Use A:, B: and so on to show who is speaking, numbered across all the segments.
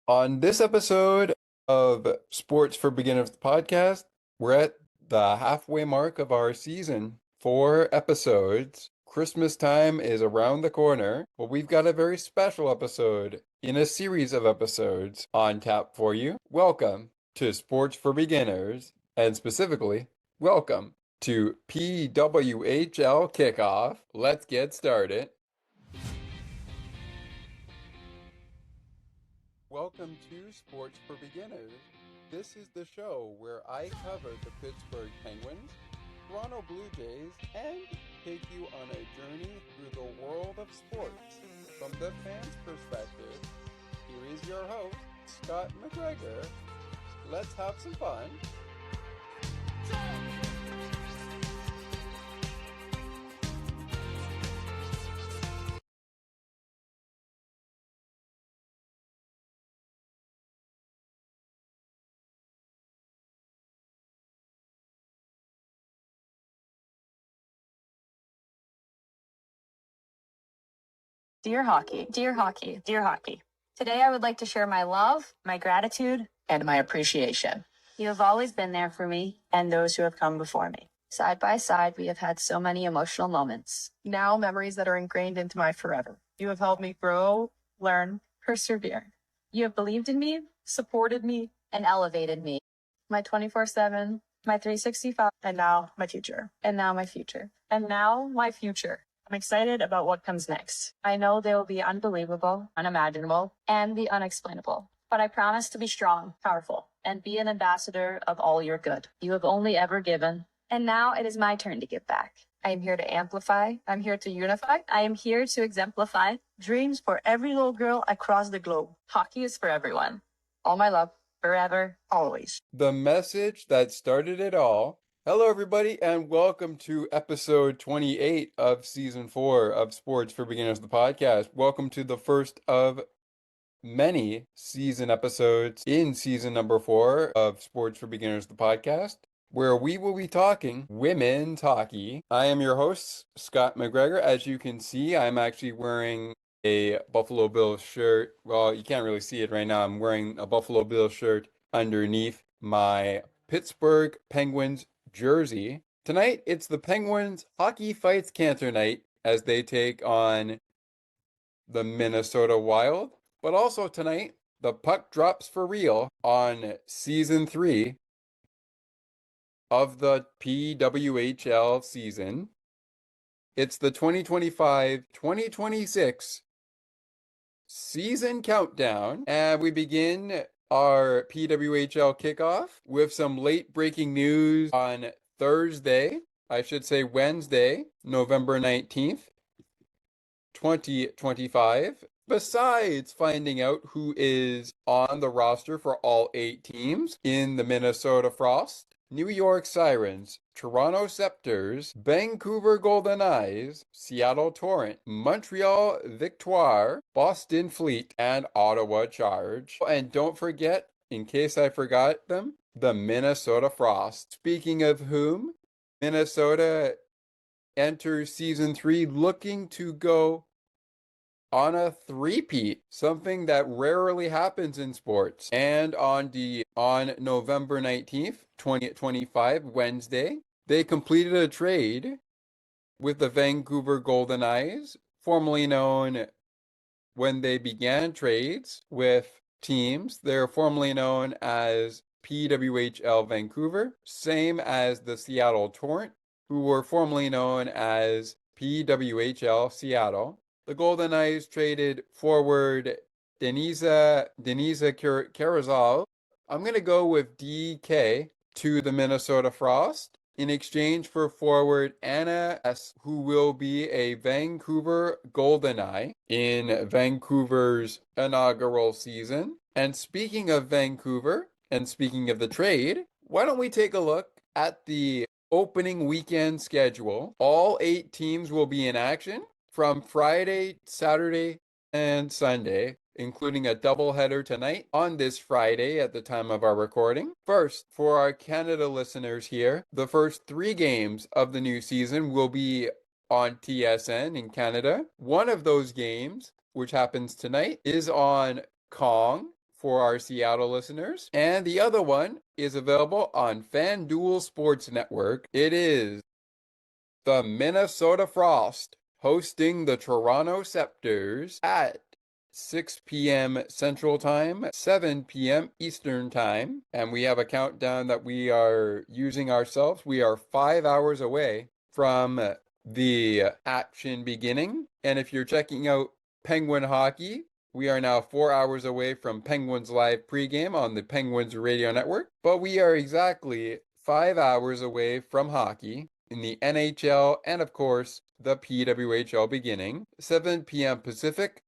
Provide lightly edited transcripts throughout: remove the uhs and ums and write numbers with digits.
A: On this episode of Sports for Beginners podcast, we're at the halfway mark of our season. 4 episodes. Christmas time is around the corner, but we've got a very special episode in a series of episodes on tap for you. Welcome to Sports for Beginners, and specifically, welcome to PWHL Kickoff. Let's get started. Welcome to Sports for Beginners. This is the show where I cover the Pittsburgh Penguins, Toronto Blue Jays, and take you on a journey through the world of sports. From the fans' perspective, here is your host, Scott McGregor. Let's have some fun.
B: Dear hockey, dear hockey, dear hockey. Today I would like to share my love, my gratitude, and my appreciation. You have always been there for me and those who have come before me. Side by side, we have had so many emotional moments.
C: Now memories that are ingrained into my forever. You have helped me grow, learn, persevere.
B: You have believed in me,
C: supported me,
B: and elevated me. My 24/7, my 365,
C: and now my future.
B: and now my future.
C: And now my future. I'm excited about what comes next.
B: I know they will be unbelievable, unimaginable, and the unexplainable. But I promise to be strong, powerful, and be an ambassador of all your good. You have only ever given, and now it is my turn to give back. I am here to amplify.
C: I'm here to unify
B: I am here to exemplify.
C: dreams for every little girl across the globe.
B: Hockey is for everyone. All my love, forever.
C: Always.
A: The message that started it all. Hello, everybody, and welcome to episode 28 of season 4 of Sports for Beginners, the podcast. Welcome to the first of many season episodes in season number 4 of Sports for Beginners, the podcast, where we will be talking women's hockey. I am your host, Scott McGregor. As you can see, I'm actually wearing a Buffalo Bills shirt. Well, you can't really see it right now. I'm wearing a Buffalo Bills shirt underneath my Pittsburgh Penguins jersey. Tonight, it's the Penguins Hockey Fights Cancer night as they take on the Minnesota Wild. But also tonight, the puck drops for real on season 3 of the PWHL season. It's the 2025-2026 season countdown, and we begin our PWHL kickoff with some late breaking news on Wednesday, November 19th, 2025. Besides finding out who is on the roster for all 8 teams in the Minnesota Frost, New York Sirens, Toronto Scepters, Vancouver Goldeneyes, Seattle Torrent, Montreal Victoire, Boston Fleet, and Ottawa Charge. And don't forget, in case I forgot them, the Minnesota Frost. Speaking of whom, Minnesota enters season 3 looking to go on a three-peat, something that rarely happens in sports. And on November 19th, 2025, Wednesday, they completed a trade with the Vancouver Goldeneyes, formerly known when they began trades with teams. They're formerly known as PWHL Vancouver, same as the Seattle Torrent, who were formerly known as PWHL Seattle. The Goldeneyes traded forward Denise Carazal. I'm going to go with DK to the Minnesota Frost in exchange for forward Anna S., who will be a Vancouver Goldeneye in Vancouver's inaugural season. And speaking of Vancouver, and speaking of the trade, why don't we take a look at the opening weekend schedule? All 8 teams will be in action from Friday, Saturday, and Sunday, including a doubleheader tonight on this Friday at the time of our recording. First, for our Canada listeners here, the first 3 games of the new season will be on TSN in Canada. One of those games, which happens tonight, is on Kong for our Seattle listeners. And the other one is available on FanDuel Sports Network. It is the Minnesota Frost hosting the Toronto Scepters at 6 p.m. Central Time, 7 p.m. Eastern Time. And we have a countdown that we are using ourselves. We are 5 hours away from the action beginning. And if you're checking out Penguin hockey, we are now 4 hours away from Penguins live pregame on the Penguins Radio Network. But we are exactly 5 hours away from hockey in the NHL and, of course, the PWHL beginning. 7 p.m. Pacific,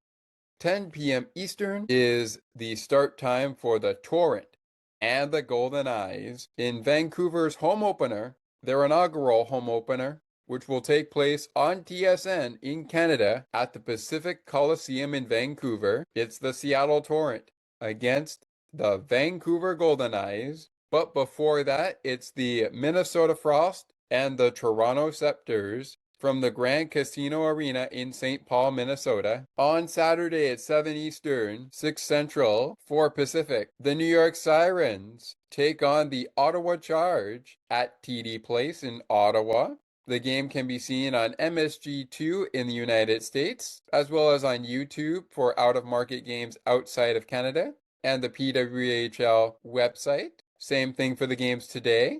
A: 10 p.m. Eastern is the start time for the Torrent and the Goldeneyes in Vancouver's home opener, their inaugural home opener, which will take place on TSN in Canada at the Pacific Coliseum in Vancouver. It's the Seattle Torrent against the Vancouver Goldeneyes. But before that, it's the Minnesota Frost and the Toronto Scepters from the Grand Casino Arena in St. Paul, Minnesota. On Saturday at 7 Eastern, 6 Central, 4 Pacific, the New York Sirens take on the Ottawa Charge at TD Place in Ottawa. The game can be seen on MSG2 in the United States, as well as on YouTube for out-of-market games outside of Canada, and the PWHL website. Same thing for the games today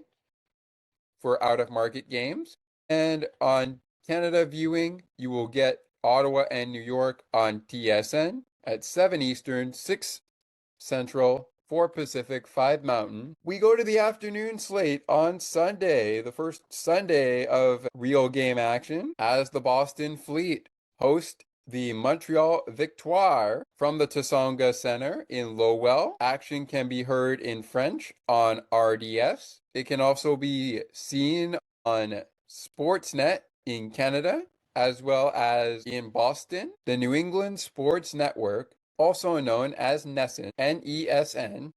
A: for out-of-market games. And on Canada viewing, you will get Ottawa and New York on TSN at 7 Eastern, 6 Central, 4 Pacific, 5 Mountain. We go to the afternoon slate on Sunday, the first Sunday of real game action, as the Boston Fleet host the Montreal Victoire from the Tsonga Center in Lowell. Action can be heard in French on RDS. It can also be seen on Sportsnet in Canada, as well as in Boston. The New England Sports Network, also known as NESN, N-E-S-N,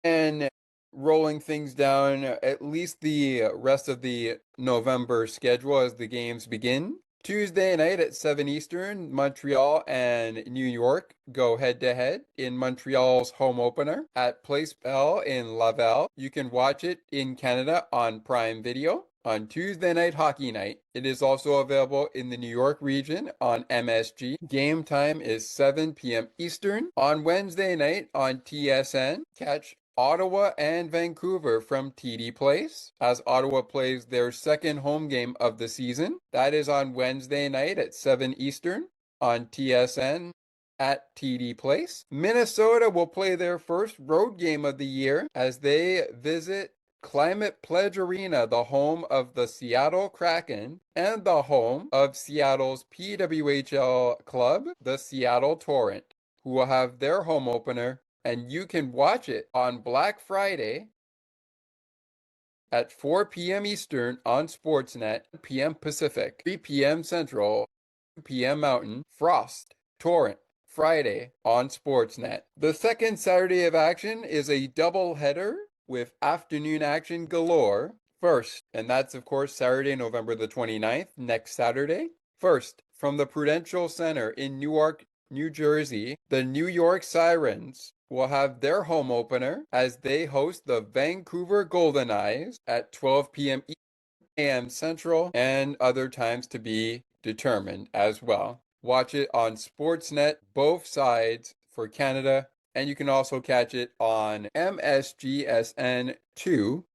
A: and rolling things down at least the rest of the November schedule as the games begin. Tuesday night at 7 Eastern, Montreal and New York go head-to-head in Montreal's home opener at Place Bell in Laval. You can watch it in Canada on Prime Video. On Tuesday night hockey night, it is also available in the New York region on MSG. Game time is 7 p.m. Eastern. On Wednesday night on TSN, catch Ottawa and Vancouver from TD Place as Ottawa plays their second home game of the season. That is on Wednesday night at 7 Eastern on TSN at TD Place. Minnesota will play their first road game of the year as they visit Climate Pledge Arena, the home of the Seattle Kraken and the home of Seattle's PWHL club, the Seattle Torrent, who will have their home opener, and you can watch it on Black Friday at 4 p.m. Eastern on Sportsnet, p.m. Pacific, 3 p.m. Central, 2 p.m. Mountain, Frost, Torrent, Friday on Sportsnet. The second Saturday of action is a doubleheader with afternoon action galore. First, and that's of course Saturday, November the 29th, next Saturday. First, from the Prudential Center in Newark, New Jersey, the New York Sirens will have their home opener as they host the Vancouver Goldeneyes at 12 p.m. a.m. Central and other times to be determined as well. Watch it on Sportsnet, both sides for Canada, and you can also catch it on MSGSN2.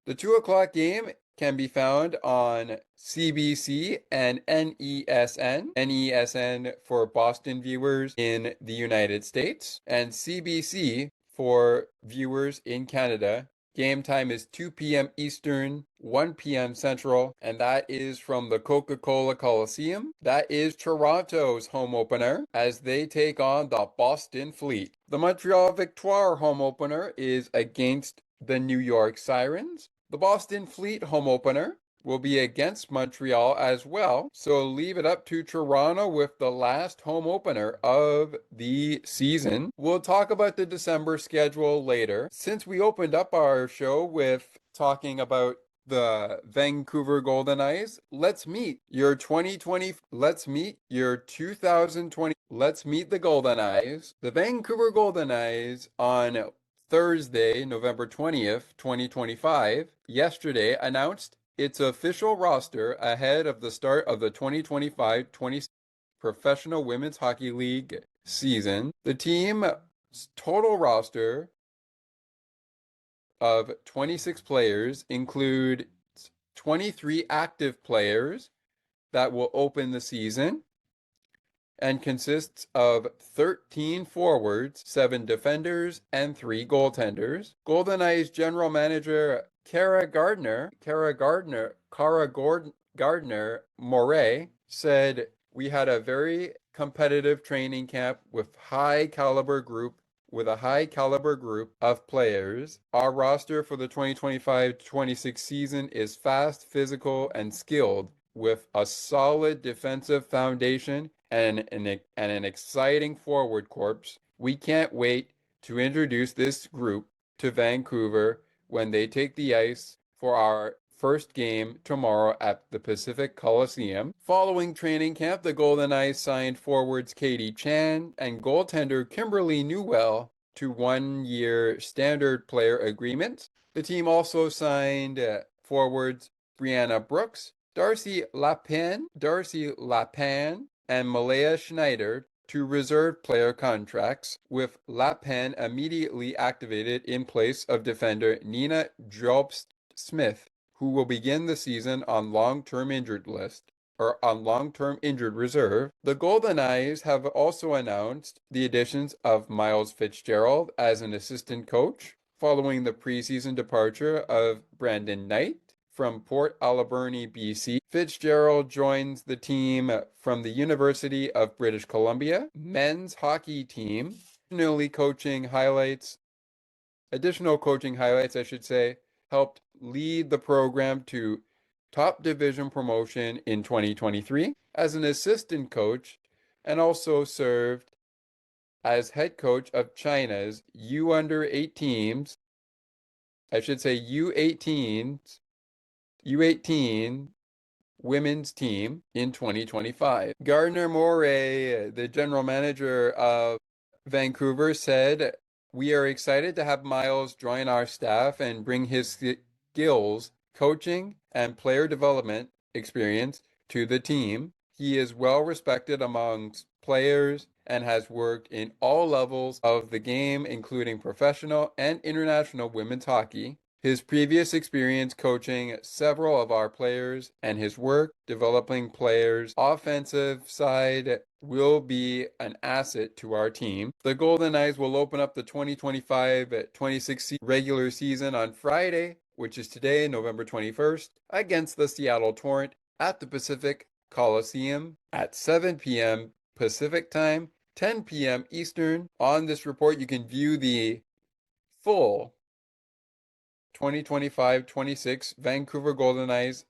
A: The 2 o'clock game can be found on CBC and NESN. NESN for Boston viewers in the United States, and CBC for viewers in Canada. Game time is 2 p.m. Eastern, 1 p.m. Central, and that is from the Coca-Cola Coliseum. That is Toronto's home opener as they take on the Boston Fleet. The Montreal Victoire home opener is against the New York Sirens. The Boston Fleet home opener will be against Montreal as well, so leave it up to Toronto with the last home opener of the season. We'll talk about the December schedule later. Since we opened up our show with talking about the Vancouver Goldeneyes, let's meet your 2020, let's meet your 2020, let's meet the Goldeneyes. The Vancouver Goldeneyes on Thursday, November 20th, 2025, yesterday announced its official roster ahead of the start of the 2025-26 Professional Women's Hockey League season. The team's total roster of 26 players include 23 active players that will open the season and consists of 13 forwards, 7 defenders, and 3 goaltenders. Goldeneyes general manager Cara Gardner Moray said, "We had a very competitive training camp with a high caliber group of players. Our roster for the 2025-26 season is fast, physical, and skilled, with a solid defensive foundation and an exciting forward corps. We can't wait to introduce this group to Vancouver when they take the ice for our first game tomorrow at the Pacific Coliseum." Following training camp, the Goldeneyes signed forwards Katie Chan and goaltender Kimberly Newell to one-year standard player agreements. The team also signed forwards Brianna Brooks, Darcy Lapin, and Malaya Schneider to reserve player contracts, with Lapin immediately activated in place of defender Nina Jobst-Smith, who will begin the season on long-term injured reserve. The Goldeneyes have also announced the additions of Miles Fitzgerald as an assistant coach, following the preseason departure of Brandon Knight from Port Alberni, BC. Fitzgerald joins the team from the University of British Columbia men's hockey team. Additional coaching highlights, helped lead the program to top division promotion in 2023 as an assistant coach, and also served as head coach of China's U18 women's team in 2025. Gardner Moray, the general manager of Vancouver, said, "We are excited to have Miles join our staff and bring his skills, coaching, and player development experience to the team. He is well respected amongst players and has worked in all levels of the game, including professional and international women's hockey. His previous experience coaching several of our players and his work developing players' offensive side will be an asset to our team." The Goldeneyes will open up the 2025-26 regular season on Friday, which is today, November 21st, against the Seattle Torrent at the Pacific Coliseum at 7 p.m. Pacific Time, 10 p.m. Eastern. On this report, you can view the full 2025-26 Vancouver Goldeneyes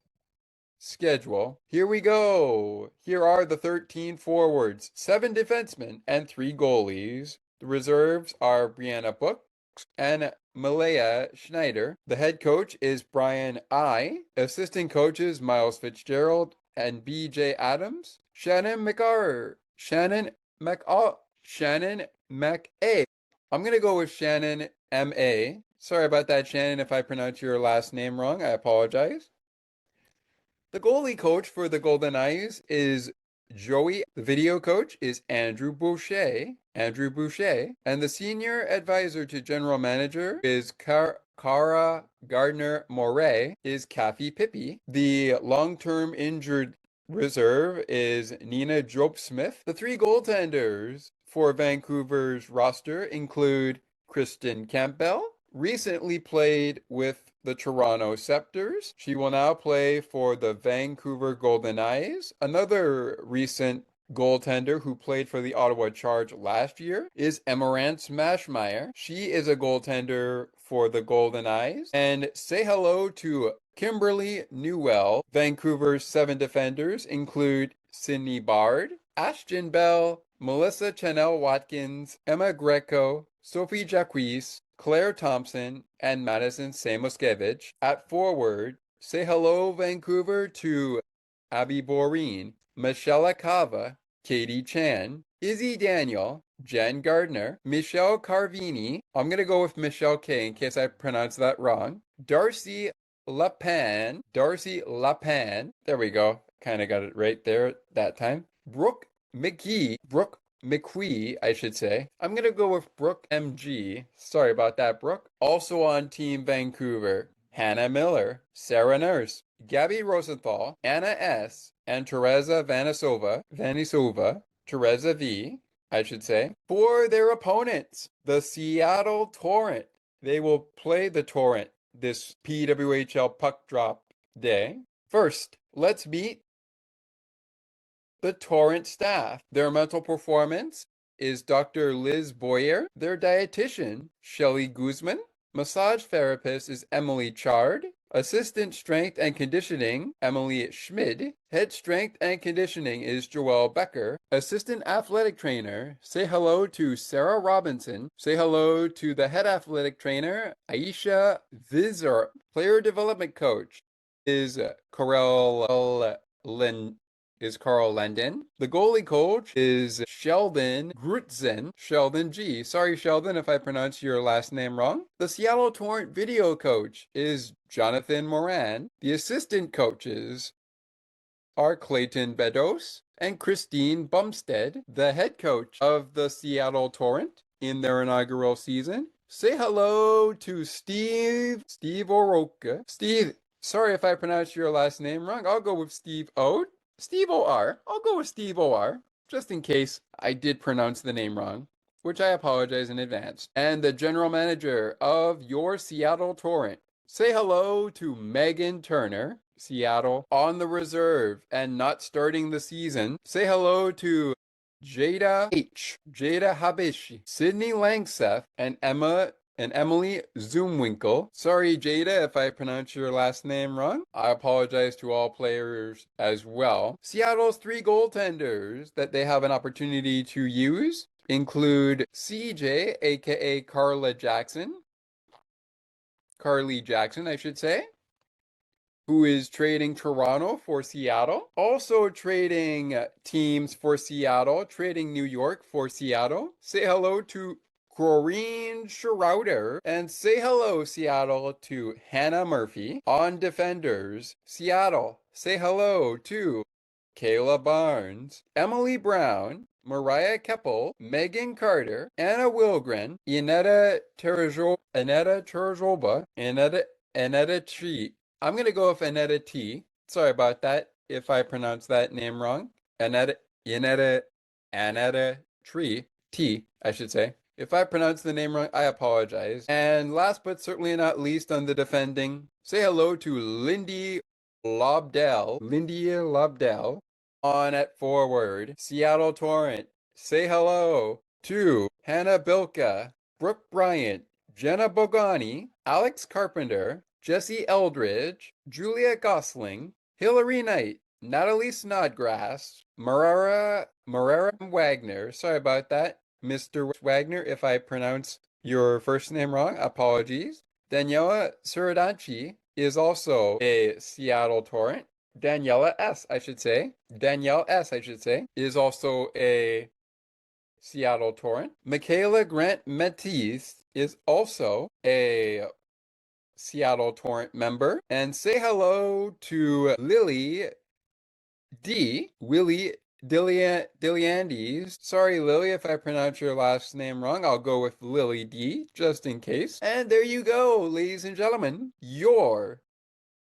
A: schedule. Here we go. Here are the 13 forwards, 7 defensemen, and 3 goalies. The reserves are Brianna Brooks and Malaya Schneider. The head coach is Brian I. Assistant coaches Miles Fitzgerald and B.J. Adams. Shannon McA. I'm going to go with Shannon M.A. Sorry about that, Shannon, if I pronounce your last name wrong. I apologize. The goalie coach for the Goldeneyes is Joey. The video coach is Andrew Boucher. And the senior advisor to general manager is Cara Gardner Moray, is Kathy Pippi. The long-term injured reserve is Nina Jobst-Smith. The 3 goaltenders for Vancouver's roster include Kristen Campbell, recently played with the Toronto Scepters. She will now play for the Vancouver Goldeneyes. Another recent goaltender who played for the Ottawa Charge last year is Emerance Mashmeyer. She is a goaltender for the Goldeneyes. And say hello to Kimberly Newell. Vancouver's 7 defenders include Sydney Bard, Ashton Bell, Melissa Chanel Watkins, Emma Greco, Sophie Jacques, Claire Thompson, and Madison Samoskevich. At forward, say hello, Vancouver, to Abby Boreen, Michelle Akava, Katie Chan, Izzy Daniel, Jen Gardner, Michelle Carvini, I'm going to go with Michelle K in case I pronounce that wrong, Darcy Lapan, there we go, kind of got it right there that time, Brooke McQuee, I should say. I'm going to go with Brooke MG. Sorry about that, Brooke. Also on Team Vancouver, Hannah Miller, Sarah Nurse, Gabby Rosenthal, Anna S., and Teresa Vanisova, Teresa V., I should say, for their opponents, the Seattle Torrent. They will play the Torrent this PWHL puck drop day. First, let's meet the Torrent staff. Their mental performance is Dr. Liz Boyer. Their dietitian, Shelly Guzman. Massage therapist is Emily Chard. Assistant strength and conditioning, Emily Schmid. Head strength and conditioning is Joelle Becker. Assistant athletic trainer, say hello to Sarah Robinson. Say hello to the head athletic trainer, Aisha Vizor. Player development coach is Carl Lendon. The goalie coach is Sheldon Grutzen. Sheldon G. Sorry, Sheldon, if I pronounce your last name wrong. The Seattle Torrent video coach is Jonathan Moran. The assistant coaches are Clayton Bedos and Christine Bumstead. The head coach of the Seattle Torrent in their inaugural season. Say hello to Steve Oroka. Steve, sorry if I pronounced your last name wrong. I'll go with Steve O. Steve O.R. I'll go with Steve O.R. just in case I did pronounce the name wrong, which I apologize in advance. And the general manager of your Seattle Torrent. Say hello to Megan Turner, Seattle, on the reserve and not starting the season. Say hello to Jada Habishi, Sydney Langseth, and Emily Zoomwinkle. Sorry, Jada, if I pronounce your last name wrong. I apologize to all players as well. Seattle's 3 goaltenders that they have an opportunity to use include CJ, aka Carly Jackson, I should say, who is trading Toronto for Seattle. Also trading teams for Seattle, trading New York for Seattle. Say hello to Corrine Schroeder, and say hello, Seattle, to Hannah Murphy. On defenders, Seattle, say hello to Kayla Barnes, Emily Brown, Mariah Keppel, Megan Carter, Anna Wilgren, Inetta Terzoba, Inetta Tree. I'm going to go with Inetta T. Sorry about that if I pronounced that name wrong. Inetta Tree. T, I should say. If I pronounce the name wrong, I apologize. And last but certainly not least on the defending, say hello to Lindy Lobdell. On at forward, Seattle Torrent. Say hello to Hannah Bilka, Brooke Bryant, Jenna Bogani, Alex Carpenter, Jesse Eldridge, Julia Gosling, Hillary Knight, Natalie Snodgrass, Marara Wagner. Sorry about that, Mr. Wagner, if I pronounce your first name wrong, apologies. Daniela Suridanchi is also a Seattle Torrent. Danielle S., I should say, is also a Seattle Torrent. Michaela Grant Metis is also a Seattle Torrent member. And say hello to Lily Dilliandes. Sorry, Lily, if I pronounce your last name wrong. I'll go with Lily D, just in case. And there you go, ladies and gentlemen. Your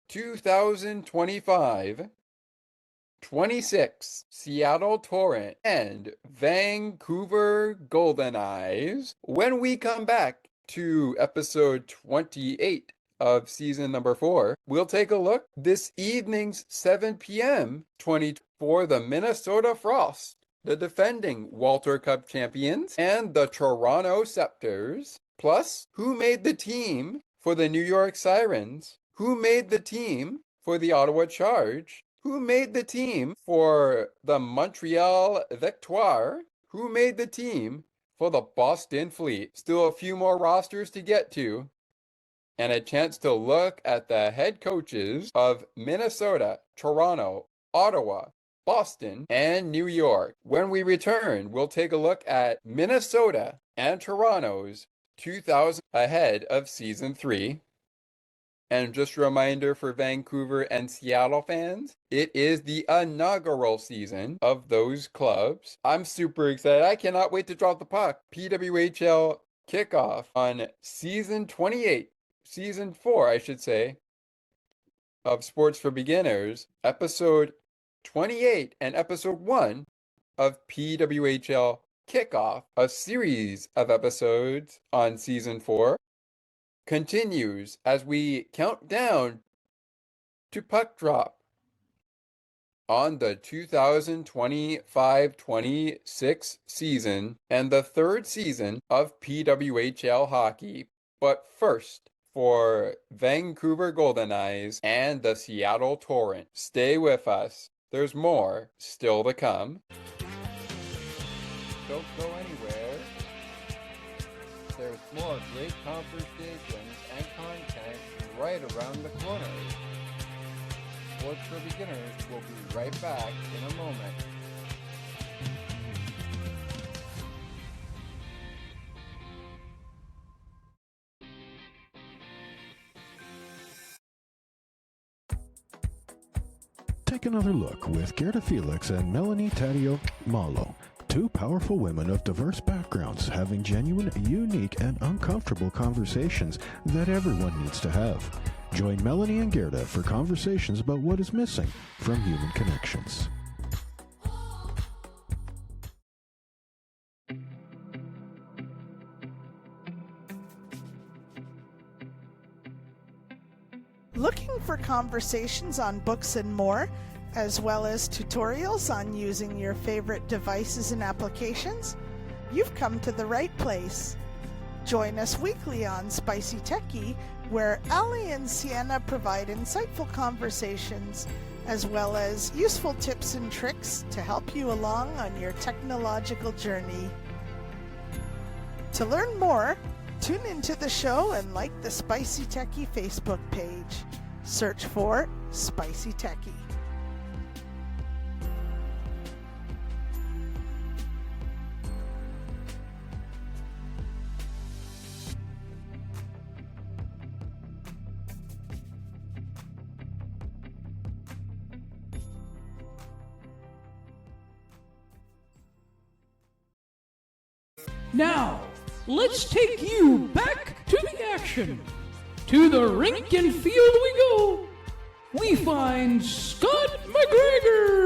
A: 2025-26 Seattle Torrent and Vancouver Goldeneyes. When we come back to episode 28 of season number 4, we'll take a look this evening's 7 p.m. for the Minnesota Frost, the defending Walter Cup champions, and the Toronto Scepters. Plus, who made the team for the New York Sirens? Who made the team for the Ottawa Charge? Who made the team for the Montreal Victoire? Who made the team for the Boston Fleet? Still a few more rosters to get to, and a chance to look at the head coaches of Minnesota, Toronto, Ottawa, Boston, and New York. When we return, we'll take a look at Minnesota and Toronto's 2000 ahead of Season 3. And just a reminder for Vancouver and Seattle fans, it is the inaugural season of those clubs. I'm super excited. I cannot wait to drop the puck. PWHL Kickoff on Season 28, Season 4, I should say, of Sports for Beginners, Episode 28 and Episode 1 of PWHL Kickoff, a series of episodes on Season 4, continues as we count down to puck drop on the 2025-26 season and the third season of PWHL hockey. But first, for Vancouver Goldeneyes and the Seattle Torrent, stay with us. There's more still to come. Don't go anywhere. There's more great conversations and content right around the corner. Sports for Beginners will be right back in a moment.
D: Take another look with Gerda Felix and Melanie Taddeo Malo. Two powerful women of diverse backgrounds having genuine, unique, and uncomfortable conversations that everyone needs to have. Join Melanie and Gerda for conversations about what is missing from human connections.
E: Looking for conversations on books and more, as well as tutorials on using your favorite devices and applications? You've come to the right place. Join us weekly on Spicy Techie, where Ali and Sienna provide insightful conversations, as well as useful tips and tricks to help you along on your technological journey. To learn more, tune into the show and like the Spicy Techie Facebook page. Search for Spicy Techie.
F: Now, let's take you back to the action. To the rink and field we go. We find Scott McGregor.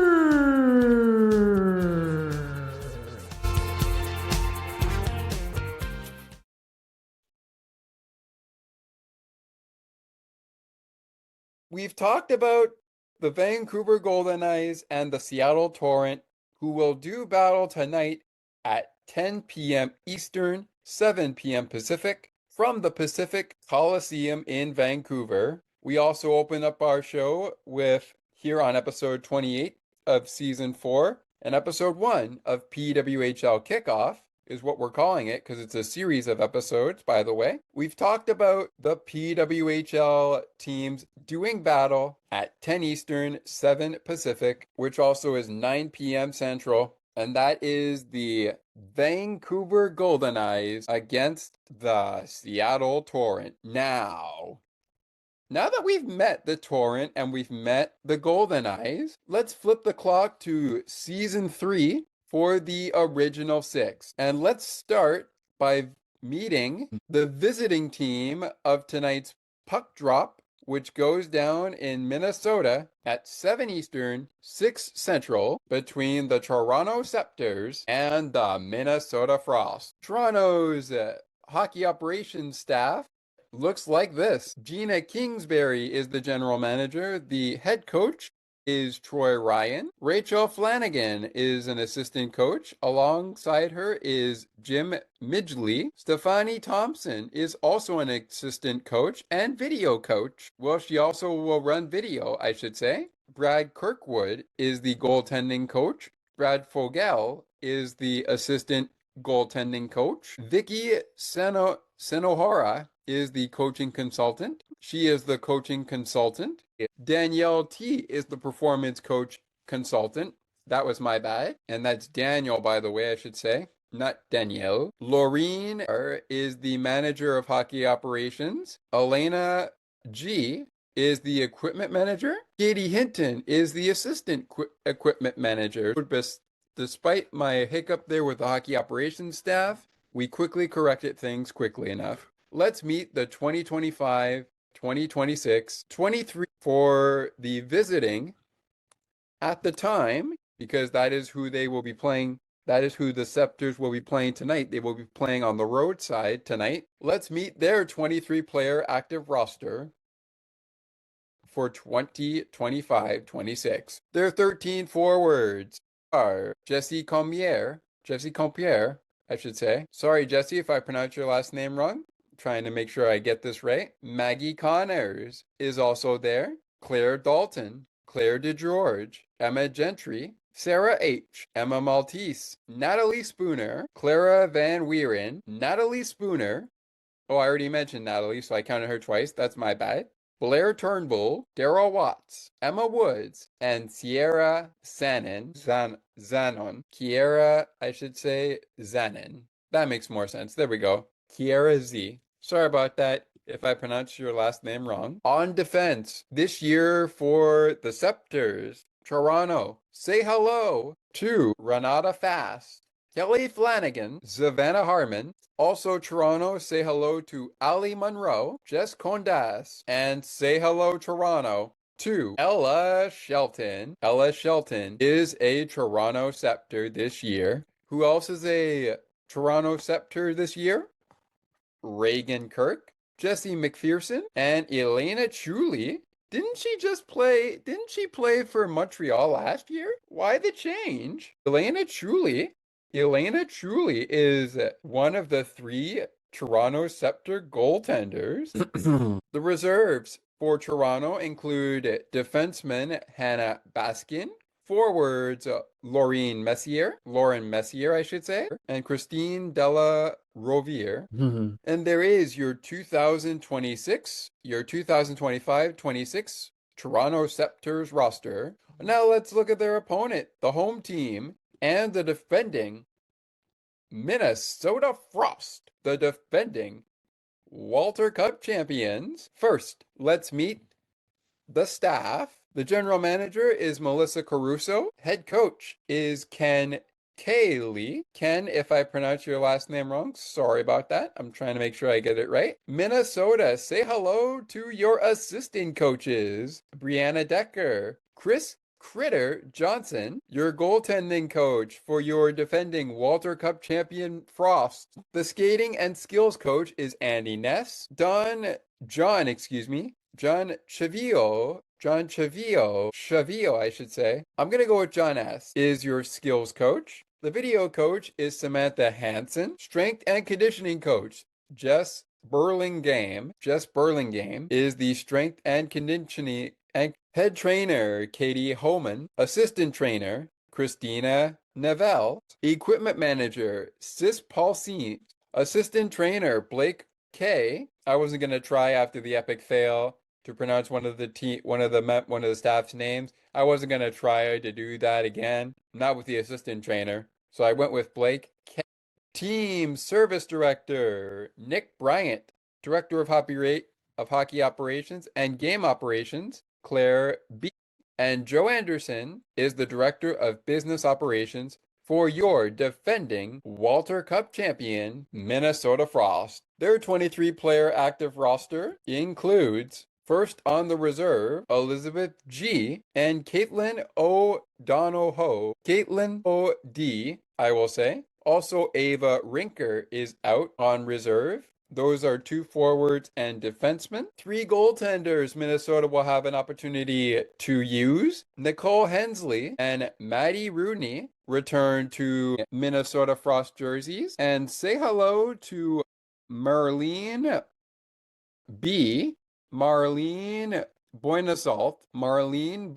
A: We've talked about the Vancouver Goldeneyes and the Seattle Torrent, who will do battle tonight at 10 p.m. Eastern, 7 p.m. Pacific, from the Pacific Coliseum in Vancouver. We also open up our show with, here on episode 28 of season 4, and episode 1 of PWHL Kickoff, is what we're calling it, because it's a series of episodes, by the way. We've talked about the PWHL teams doing battle at 10 Eastern, 7 Pacific, which also is 9 p.m. Central. And that is the Vancouver Goldeneyes against the Seattle Torrent. Now that we've met the Torrent and we've met the Goldeneyes, let's flip the clock to Season 3 for the original 6. And let's start by meeting the visiting team of tonight's puck drop, which goes down in Minnesota at 7 Eastern, 6 Central, between the Toronto Scepters and the Minnesota Frost. Toronto's hockey operations staff looks like this. Gina Kingsbury is the general manager. The head coach is Troy Ryan. Rachel Flanagan is an assistant coach. Alongside her is Jim Midgley. Stefani Thompson is also an assistant coach and video coach. Well, she also will run video, I should say. Brad Kirkwood is the goaltending coach. Brad Fogel is the assistant goaltending coach. Vicky Senohara is the coaching consultant. She is the coaching consultant. Danielle T is the performance coach consultant. That was my bad. And that's Daniel, by the way, I should say. Not Danielle. Laureen is the manager of hockey operations. Elena G is the equipment manager. Katie Hinton is the assistant equipment manager. Despite my hiccup there with the hockey operations staff, we quickly corrected things quickly enough. Let's meet the 2025, 2026, 23 for the visiting at the time, because that is who they will be playing. That is who the Scepters will be playing tonight. They will be playing on the road side tonight. Let's meet their 23-player active roster for 2025-26. Their 13 forwards are Jesse Compiere, I should say. Sorry, Jesse, if I pronounce your last name wrong. Trying to make sure I get this right. Maggie Connors is also there. Claire Dalton, Claire DeGeorge, Emma Gentry, Sarah H., Emma Maltese, Natalie Spooner, Clara Van Wieren, Natalie Spooner. Oh, I already mentioned Natalie, so I counted her twice. That's my bad. Blair Turnbull, Daryl Watts, Emma Woods, and Sierra Zanon. Kiera, I should say, Zanon. That makes more sense. There we go. Kiera Z. Sorry about that if I pronounced your last name wrong. On defense, this year for the Scepters, Toronto, say hello to Renata Fast, Kelly Flanagan, Savannah Harmon. Also Toronto, say hello to Ali Monroe, Jess Condas, and say hello Toronto to Ella Shelton. Ella Shelton is a Toronto Scepter this year. Who else is a Toronto Scepter this year? Reagan Kirk, Jesse McPherson, and Elena Chuli. Didn't she play for Montreal last year? Why the change? Elena Chuli is one of the 3 Toronto Scepter goaltenders. The reserves for Toronto include defenseman Hannah Baskin, forwards Lauren Messier, I should say, and Christine Della Rovier. And there is your 2026, your 2025-26 Toronto Scepters roster. Now let's look at their opponent, the home team, and the defending Minnesota Frost, the defending Walter Cup champions. First, let's meet the staff. The general manager is Melissa Caruso. Head coach is Ken Cayley. Ken, if I pronounce your last name wrong, sorry about that. I'm trying to make sure I get it right. Minnesota, say hello to your assistant coaches. Brianna Decker, Chris Critter Johnson, your goaltending coach for your defending Walter Cup champion Frost. The skating and skills coach is Andy Ness. John Chavio, I should say. I'm going to go with John S. is your skills coach. The video coach is Samantha Hansen. Strength and conditioning coach, Jess Burlingame is the strength and conditioning and head trainer, Katie Homan. Assistant trainer, Christina Neville. Equipment manager, Sis Paulsine. Assistant trainer, Blake K. I wasn't going to try after the epic fail to pronounce one of the staff's names. I wasn't going to try to do that again, not with the assistant trainer. So I went with Blake K. Team service director, Nick Bryant. Director of hockey operations and game operations, Claire B. And Joe Anderson is the director of business operations for your defending Walter Cup champion, Minnesota Frost. Their 23-player active roster includes, first on the reserve, Elizabeth G. and Caitlin O'Donohoe. Caitlin O.D., I will say. Also, Ava Rinker is out on reserve. Those are 2 forwards and defensemen. 3 goaltenders Minnesota will have an opportunity to use. Nicole Hensley and Maddie Rooney return to Minnesota Frost jerseys. And say hello to Marlene B. Marlene Boynasalt. Marlene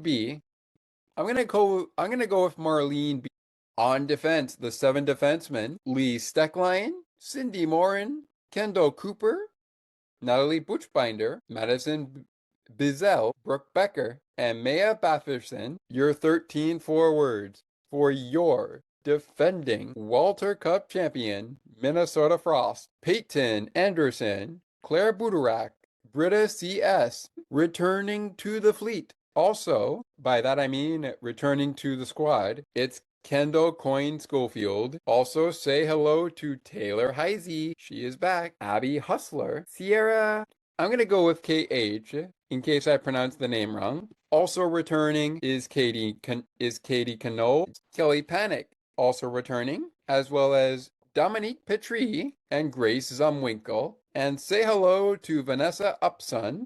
A: B. I'm gonna go with Marlene B. On defense, the 7 defensemen, Lee Steckline, Cindy Morin, Kendall Cooper, Natalie Buchbinder, Madison Bizel, Brooke Becker, and Maya Batherson, your 13 forwards for your defending Walter Cup champion, Minnesota Frost. Peyton Anderson, Claire Budorak, Britta C.S., returning to the fleet. Also, by that I mean returning to the squad, it's Kendall Coyne Schofield. Also, say hello to Taylor Heisey. She is back. Abby Hustler. Sierra. I'm going to go with KH in case I pronounce the name wrong. Also returning is Katie Cano. Kelly Panic also returning, as well as Dominique Petrie and Grace Zumwinkle. And say hello to Vanessa Upson.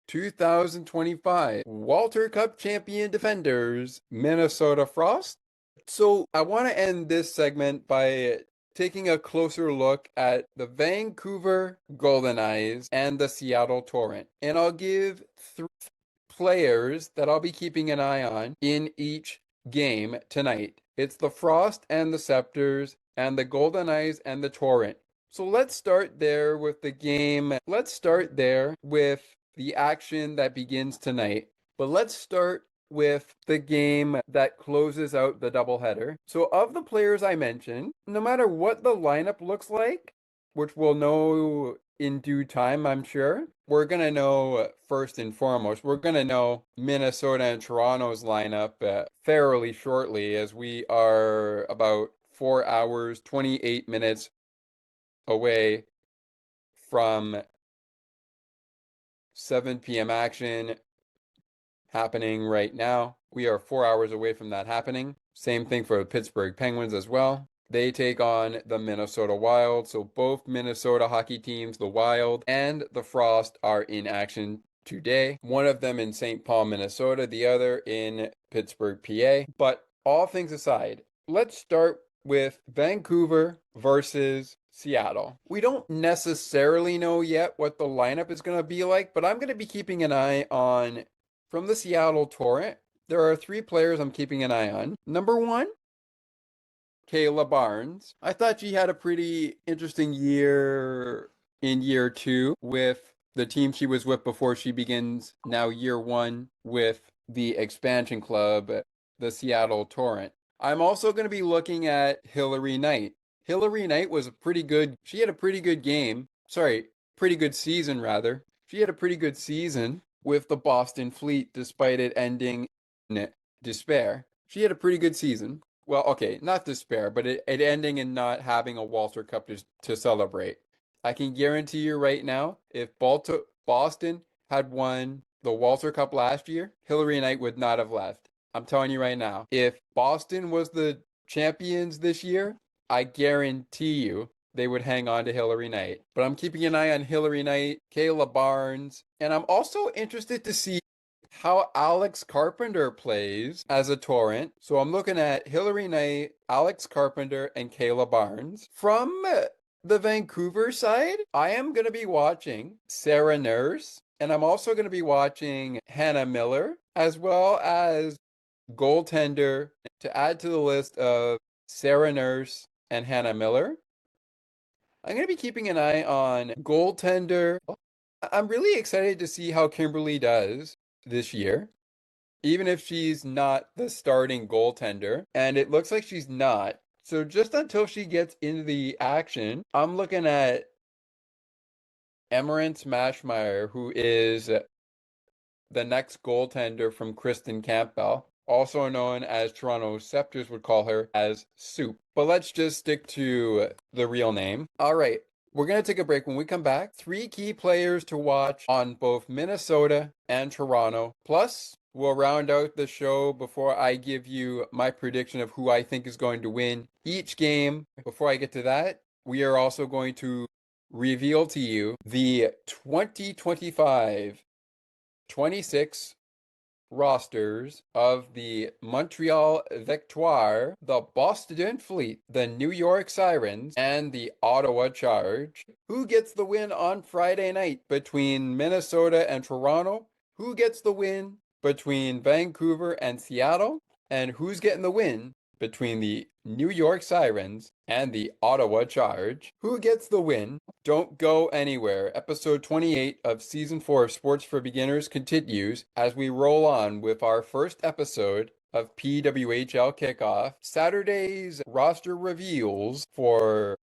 A: 2025 Walter Cup champion defenders, Minnesota Frost. So I want to end this segment by taking a closer look at the Vancouver Goldeneyes and the Seattle Torrent. And I'll give 3 players that I'll be keeping an eye on in each game tonight. It's the Frost and the Scepters and the Goldeneyes and the Torrent. So let's start there with the game. Let's start there with the action that begins tonight. But let's start with the game that closes out the doubleheader. So of the players I mentioned, no matter what the lineup looks like, which we'll know in due time, I'm sure, we're going to know first and foremost, we're going to know Minnesota and Toronto's lineup fairly shortly, as we are about 4 hours, 28 minutes away from 7 p.m. action happening right now. We are 4 hours away from that happening. Same thing for the Pittsburgh Penguins as well. They take on the Minnesota Wild. So both Minnesota hockey teams, the Wild and the Frost, are in action today. One of them in St. Paul, Minnesota, the other in Pittsburgh, PA. But all things aside, let's start with Vancouver versus Seattle. We don't necessarily know yet what the lineup is going to be like, but I'm going to be keeping an eye on, from the Seattle Torrent, there are 3 players I'm keeping an eye on. Number 1, Kayla Barnes. I thought she had a pretty interesting year in year 2 with the team she was with before she begins now year 1 with the expansion club, the Seattle Torrent. I'm also going to be looking at Hillary Knight. Hillary Knight was she had a pretty good game. Pretty good season rather. She had a pretty good season with the Boston Fleet despite it ending in despair. She had a pretty good season. Well, okay, not despair, but it ending in not having a Walter Cup to celebrate. I can guarantee you right now, if Boston had won the Walter Cup last year, Hillary Knight would not have left. I'm telling you right now, if Boston was the champions this year, I guarantee you they would hang on to Hillary Knight. But I'm keeping an eye on Hillary Knight, Kayla Barnes, and I'm also interested to see how Alex Carpenter plays as a Torrent. So I'm looking at Hillary Knight, Alex Carpenter, and Kayla Barnes. From the Vancouver side, I am going to be watching Sarah Nurse, and I'm also going to be watching Hannah Miller, as well as goaltender, to add to the list of Sarah Nurse and Hannah Miller. I'm going to be keeping an eye on goaltender. I'm really excited to see how Kimberly does this year, even if she's not the starting goaltender, and it looks like she's not. So just until she gets into the action, I'm looking at Emerence Mashmeyer, who is the next goaltender from Kristen Campbell, also known as Toronto Scepters would call her as Soup. But let's just stick to the real name. All right, we're going to take a break. When we come back, 3 key players to watch on both Minnesota and Toronto. Plus, we'll round out the show before I give you my prediction of who I think is going to win each game. Before I get to that, we are also going to reveal to you the 2025-26 rosters of the Montreal Victoire, the Boston Fleet, the New York Sirens, and the Ottawa Charge. Who gets the win on Friday night between Minnesota and Toronto? Who gets the win between Vancouver and Seattle? And who's getting the win between the New York Sirens and the Ottawa Charge. Who gets the win? Don't go anywhere. Episode 28 of Season 4 of Sports for Beginners continues as we roll on with our first episode of PWHL Kickoff. Saturday's roster reveals for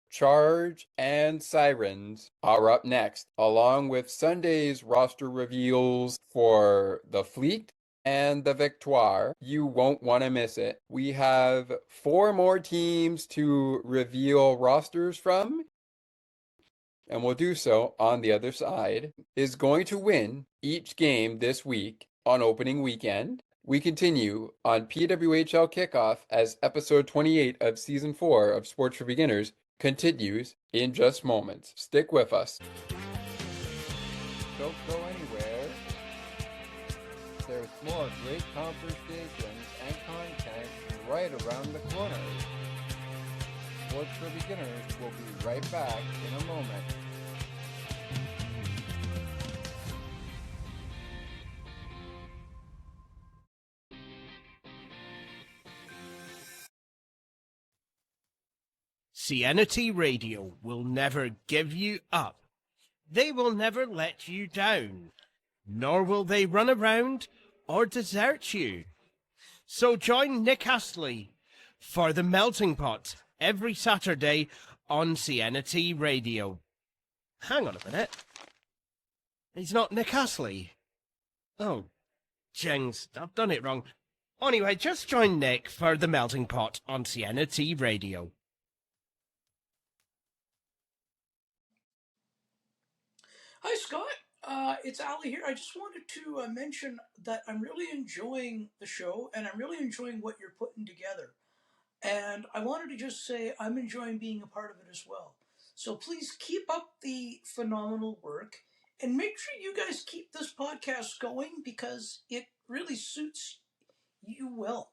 A: Charge and Sirens are up next, along with Sunday's roster reveals for the Fleet and the Victoire. You won't want to miss it. We have 4 more teams to reveal rosters from, and we'll do so on the other side. Is going to win each game this week on opening weekend. We continue on PWHL Kickoff as episode 28 of Season 4 of Sports for Beginners continues in just moments. Stick with us. Don't go anywhere. There's more great conversations and content right around the corner. Sports for Beginners will be right back in a moment.
G: CNT Radio will never give you up. They will never let you down, nor will they run around or desert you. So join Nick Astley for The Melting Pot every Saturday on CNT Radio. Hang on a minute. He's not Nick Astley. Oh, jings, I've done it wrong. Anyway, just join Nick for The Melting Pot on CNT Radio.
F: Hi, Scott. It's Ali here. I just wanted to mention that I'm really enjoying the show, and I'm really enjoying what you're putting together. And I wanted to just say I'm enjoying being a part of it as well. So please keep up the phenomenal work, and make sure you guys keep this podcast going because it really suits you well.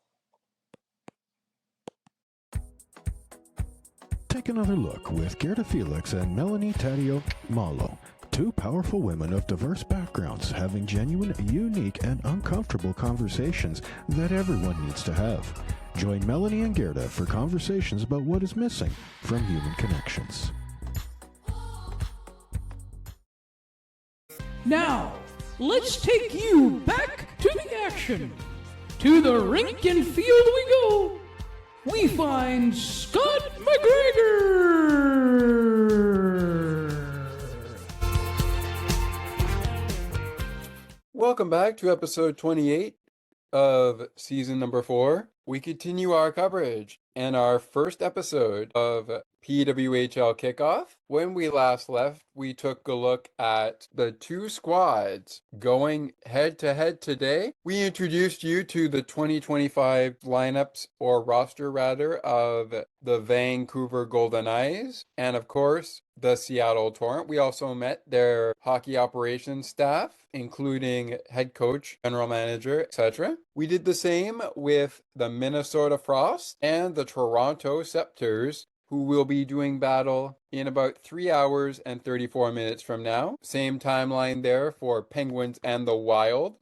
D: Take another look with Gerda Felix and Melanie Taddeo Malo. 2 powerful women of diverse backgrounds having genuine, unique, and uncomfortable conversations that everyone needs to have. Join Melanie and Gerda for conversations about what is missing from human connections.
F: Now, let's take you back to the action. To the rink and field we go. We find Scott McGregor.
A: Welcome back to episode 28 of season number 4. We continue our coverage and our first episode of PWHL Kickoff. When we last left, we took a look at the 2 squads going head-to-head today. We introduced you to the 2025 lineups, or roster rather, of the Vancouver Goldeneyes and, of course, the Seattle Torrent. We also met their hockey operations staff, including head coach, general manager, etc. We did the same with the Minnesota Frost and the Toronto Scepters, who will be doing battle in about 3 hours and 34 minutes from now. Same timeline there for Penguins and the Wild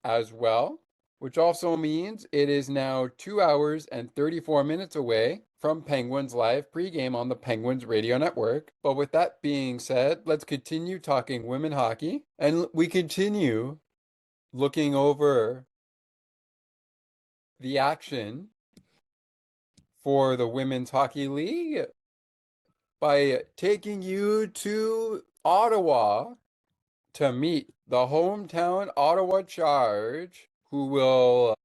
A: as well, which also means it is now 2 hours and 34 minutes away from Penguins live pregame on the Penguins radio network. But with that being said, let's continue talking women hockey, and we continue looking over the action for the Women's Hockey League by taking you to Ottawa to meet the hometown Ottawa Charge, who will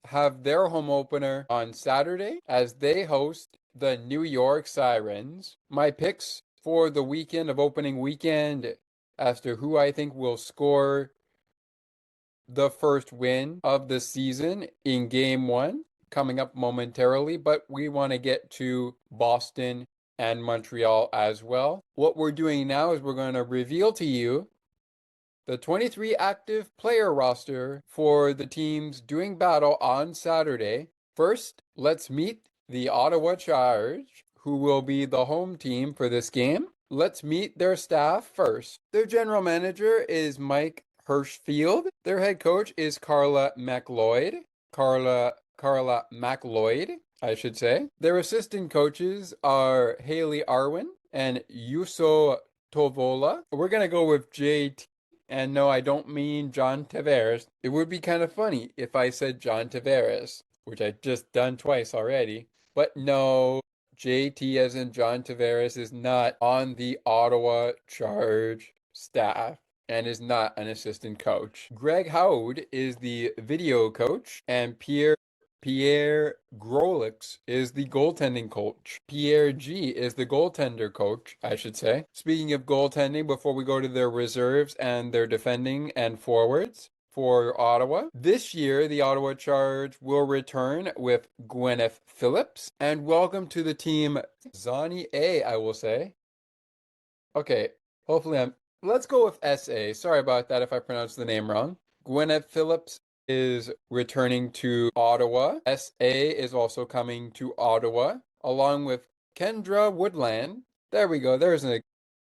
A: have their home opener on Saturday as they host the New York Sirens. My picks for the weekend of opening weekend as to who I think will score the first win of the season in Game 1 coming up momentarily, but we want to get to Boston and Montreal as well. What we're doing now is we're going to reveal to you the 23 active player roster for the teams doing battle on Saturday. First, let's meet the Ottawa Charge, who will be the home team for this game. Let's meet their staff first. Their general manager is Mike Hirschfield. Their head coach is Carla McLeod. Carla McLeod. I should say. Their assistant coaches are Haley Arwin and Yuso Tovola. We're going to go with JT. And no, I don't mean John Tavares. It would be kind of funny if I said John Tavares, which I just done twice already. But no, JT as in John Tavares is not on the Ottawa Charge staff and is not an assistant coach. Greg Howard is the video coach, and Pierre Grolix is the goaltending coach. Pierre G is the goaltender coach, I should say. Speaking of goaltending, before we go to their reserves and their defending and forwards for Ottawa, this year the Ottawa Charge will return with Gwyneth Phillips. And welcome to the team, Zani A, I will say. Okay, hopefully let's go with SA. Sorry about that if I pronounced the name wrong. Gwyneth Phillips is returning to Ottawa. SA is also coming to Ottawa, along with Kendra Woodland. There we go. There's a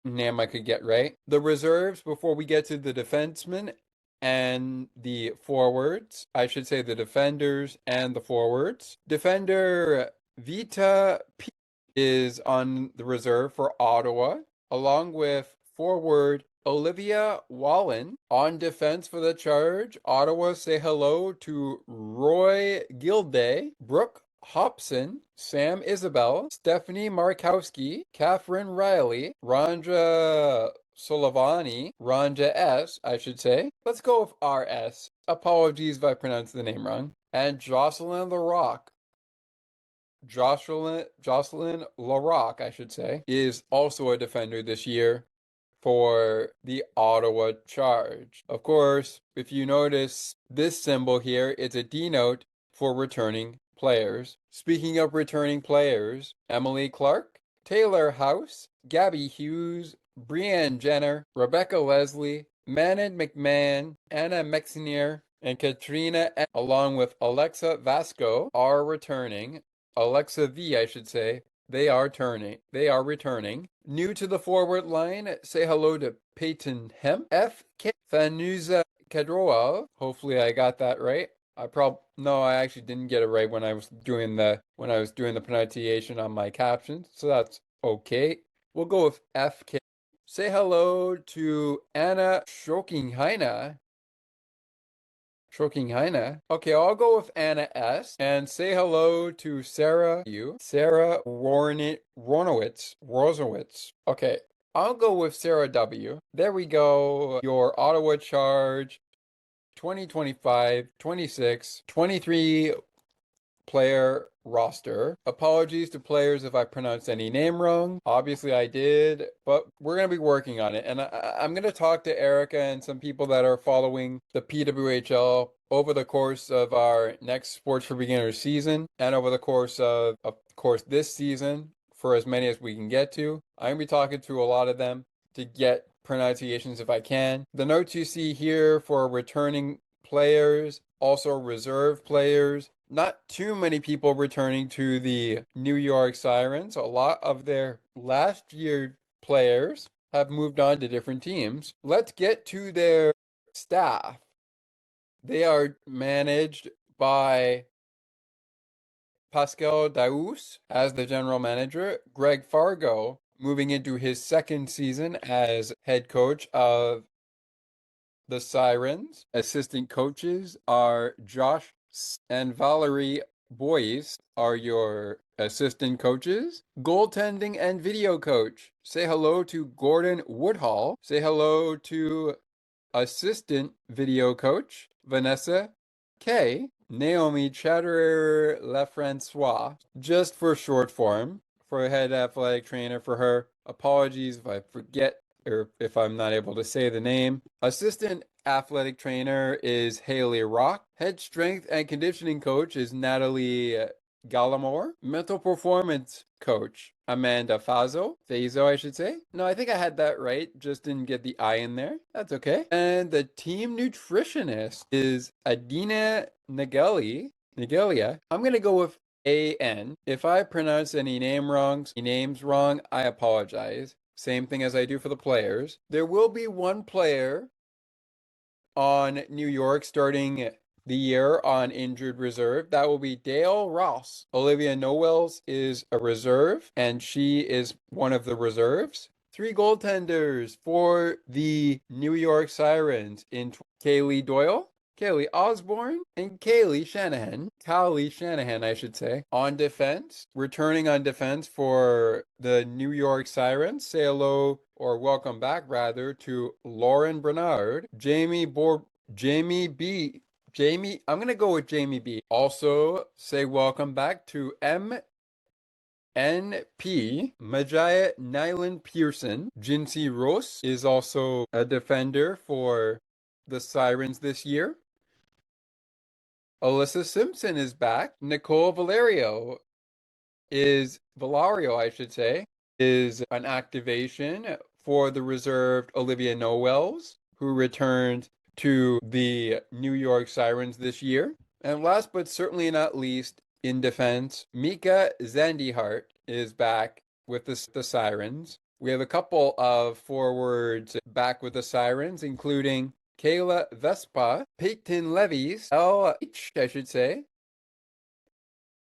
A: name I could get right. The reserves, before we get to the defensemen and the forwards, I should say the defenders and the forwards. Defender Vita P is on the reserve for Ottawa, along with forward Olivia Wallen. On defense for the Charge, Ottawa say hello to Roy Gilday, Brooke Hobson, Sam Isabel, Stephanie Markowski, Catherine Riley, Ranja Ranja S, I should say. Let's go with RS. Apologies if I pronounced the name wrong. And Jocelyn LaRock. Jocelyn LaRock, I should say, is also a defender this year for the Ottawa Charge. Of course, if you notice this symbol here, it's a denote for returning players. Speaking of returning players, Emily Clark, Taylor House, Gabby Hughes, Brianne Jenner, Rebecca Leslie, Manon McMahon, Anna Mexineer, and Katrina, along with Alexa Vasco, are returning. Alexa V, I should say. They are returning. New to the forward line, say hello to Peyton Hemp, F.K. Fanuza Kadroal. Hopefully I got that right. No, I actually didn't get it right when I was doing the pronunciation on my captions, so that's okay. We'll go with F.K. Say hello to Anna Schokingheina. Okay, I'll go with Anna S. And say hello to Sarah U. Sarah Rosowitz. Okay, I'll go with Sarah W. There we go. Your Ottawa Charge 2025, 26, 23 player roster. Apologies to players if I pronounced any name wrong. Obviously I did, but we're going to be working on it. And I'm going to talk to Erica and some people that are following the PWHL over the course of our next Sports for Beginners season and over the course of this season for as many as we can get to. I'm going to be talking to a lot of them to get pronunciations if I can. The notes you see here for returning players, also reserve players. Not too many people returning to the New York Sirens. A lot of their last year players have moved on to different teams. Let's get to their staff. They are managed by Pascal Daoust as the general manager, Greg Fargo moving into his second season as head coach of the Sirens. Assistant coaches are Josh and Valerie Boyce are your assistant coaches. Goaltending and video coach. Say hello to Gordon Woodhall. Say hello to assistant video coach Vanessa K. Naomi Chatterer LaFrancois, just for short form, for head athletic trainer for her. Apologies if I forget or if I'm not able to say the name. Assistant athletic trainer is Haley Rock. Head strength and conditioning coach is Natalie Gallimore. Mental performance coach, Amanda Fazo, I should say. No, I think I had that right. Just didn't get the I in there. That's okay. And the team nutritionist is Adina Nagelia. I'm going to go with AN. If I pronounce any names wrong, I apologize. Same thing as I do for the players. There will be one player on New York starting the year on injured reserve. That will be Dale Ross. Olivia Nowells is a reserve, and she is one of the reserves. 3 goaltenders for the New York Sirens in Kaylee Doyle, Kaylee Osborne, and Callie Shanahan, I should say. On defense, returning on defense for the New York Sirens, say hello, or welcome back rather, to Lauren Bernard, I'm gonna go with Jamie B. Also, say welcome back to NP, Majaya Nyland Pearson. Jinsey Rose is also a defender for the Sirens this year. Alyssa Simpson is back. Nicole Valario, I should say, is an activation for the reserved Olivia Nowells, who returned to the New York Sirens this year. And last but certainly not least, in defense, Mika Zandihart is back with the Sirens. We have a couple of forwards back with the Sirens, including Kayla Vespa, Peyton Levis, LH, I should say,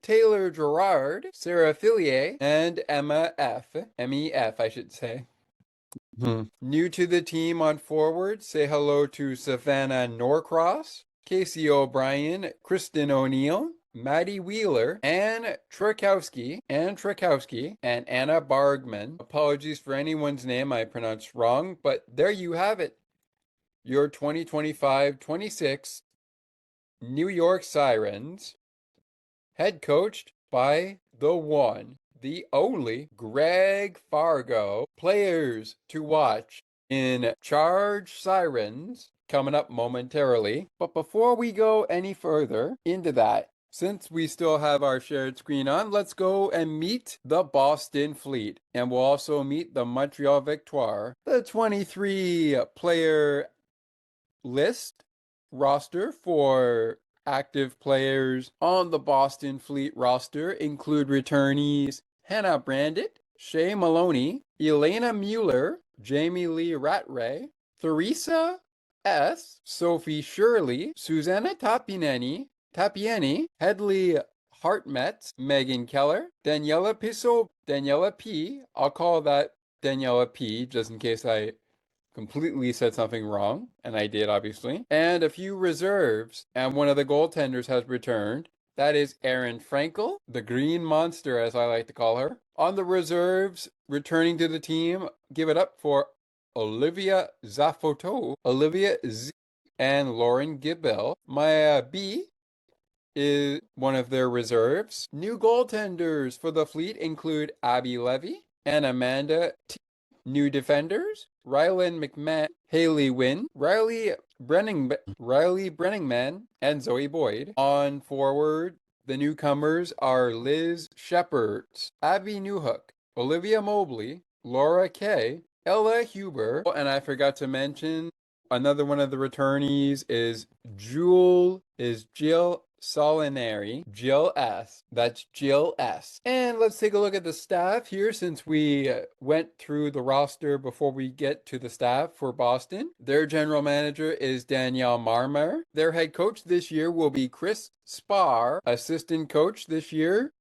A: Taylor Gerard, Sarah Fillier, and Emma F. MEF, I should say. New to the team on forward, say hello to Savannah Norcross, Casey O'Brien, Kristen O'Neill, Maddie Wheeler, Anne Trakowski, and Anna Bargman. Apologies for anyone's name I pronounced wrong, but there you have it. Your 2025-26 New York Sirens, head coached by the one, the only Greg Fargo. Players to watch in Charge Sirens coming up momentarily. But before we go any further into that, since we still have our shared screen on, let's go and meet the Boston Fleet. And we'll also meet the Montreal Victoire. The 23-player list roster for active players on the Boston Fleet roster include returnees Hannah Brandit, Shay Maloney, Elena Mueller, Jamie Lee Rattray, Theresa S., Sophie Shirley, Susanna Tapieni, Hedley Hartmetz, Megan Keller, Daniela P. I'll call that Daniela P. just in case I completely said something wrong, and I did, obviously. And a few reserves, and one of the goaltenders has returned. That is Erin Frankel, the Green Monster, as I like to call her. On the reserves, returning to the team, give it up for Olivia Zafoto, Olivia Z, and Lauren Gibbel. Maya B is one of their reserves. New goaltenders for the Fleet include Abby Levy and Amanda T. New defenders, Rylan McMahon, Haley Wynn, Riley Brenningman, and Zoe Boyd. On forward, the newcomers are Liz Shepherds, Abby Newhook, Olivia Mobley, Laura Kay, Ella Huber, and I forgot to mention another one of the returnees is Jill Solinari, Jill S. That's Jill S. And let's take a look at the staff here since we went through the roster before we get to the staff for Boston. Their general manager is Danielle Marmer. Their head coach this year will be Chris Spar. Assistant coach this year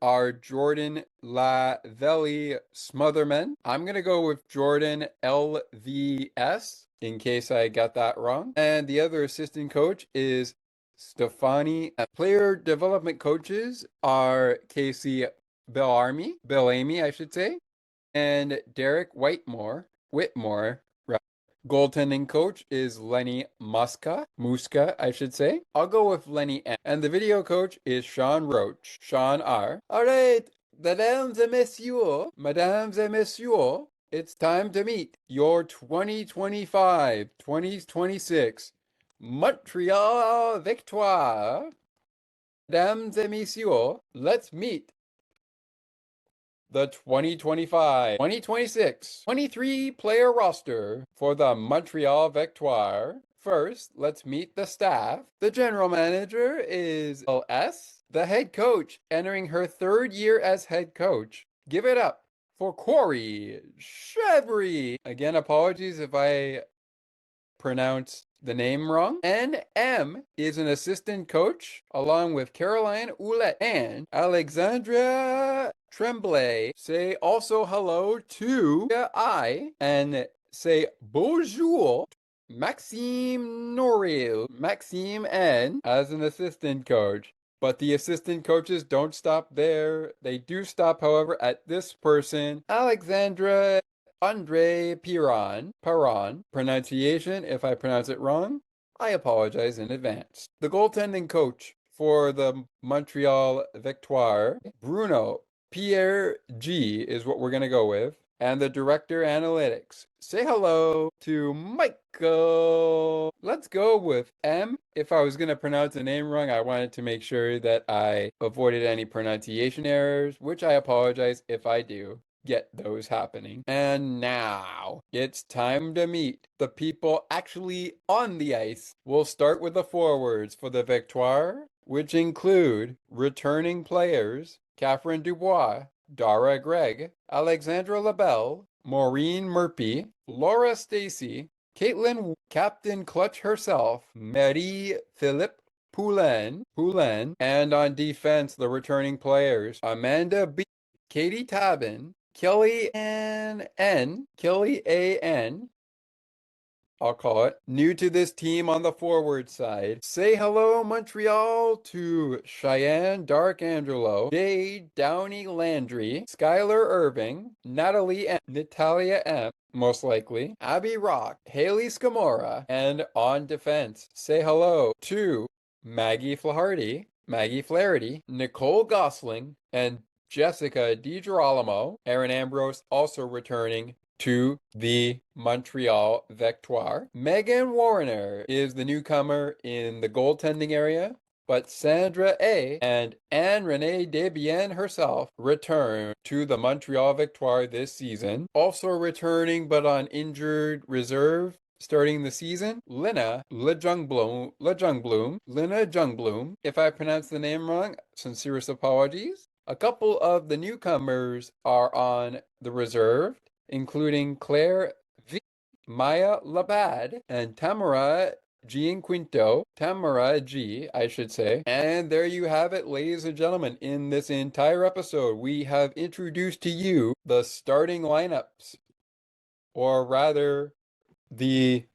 A: are Jordan Lavelli Smotherman. I'm going to go with Jordan LVS in case I got that wrong. And the other assistant coach is Stefani. Player development coaches are Casey Bellamy, I should say, and Derek Whitmore. Goaltending coach is Lenny Muska, I should say. I'll go with Lenny M. And the video coach is Sean Roach, Sean R. All right, mesdames et messieurs, it's time to meet your 2025-2026 Montreal Victoire. Mesdames et messieurs, let's meet the 2025-2026 23-player roster for the Montreal Victoire. First, let's meet the staff. The general manager is LS. The head coach, entering her 3rd year as head coach. Give it up for Corey Chevry. Again, apologies if I pronounce the name wrong. NM is an assistant coach, along with Caroline Ouellette and Alexandra Tremblay. Say also hello to I and say bonjour Maxime Noril, Maxime N as an assistant coach. But the assistant coaches don't stop there. They do stop, however, at this person, Alexandra Andre Piron. Pronunciation, if I pronounce it wrong, I apologize in advance. The goaltending coach for the Montreal Victoire, Bruno Pierre G is what we're going to go with. And the director analytics. Say hello to Michael. Let's go with M. If I was going to pronounce the name wrong, I wanted to make sure that I avoided any pronunciation errors, which I apologize if I do get those happening. And now it's time to meet the people actually on the ice. We'll start with the forwards for the Victoire, which include returning players Catherine Dubois, Dara Gregg, Alexandra LaBelle, Maureen Murphy, Laura Stacy, Caitlin Captain Clutch herself, Marie-Philippe Poulin, and on defense, the returning players, Amanda B, Katie Tabin, Kelly A.N., I'll call it, new to this team on the forward side. Say hello, Montreal, to Cheyenne Darkangelo, Jade Downey Landry, Skylar Irving, Natalie M, Natalia M, most likely, Abby Rock, Haley Scamora, and on defense, say hello to Maggie Flaherty, Nicole Gosling, and Jessica DiGirolamo. Aaron Ambrose also returning to the Montreal Victoire. Megan Warner is the newcomer in the goaltending area, but Sandra A. and Anne-Renee DeBien herself return to the Montreal Victoire this season. Also returning but on injured reserve starting the season, Lina Lejongbloom. If I pronounce the name wrong, sincerest apologies. A couple of the newcomers are on the reserve, including Claire V, Maya Labad, and Tamara Gianquinto. Tamara G, I should say. And there you have it, ladies and gentlemen. In this entire episode, we have introduced to you the starting lineups, or rather, the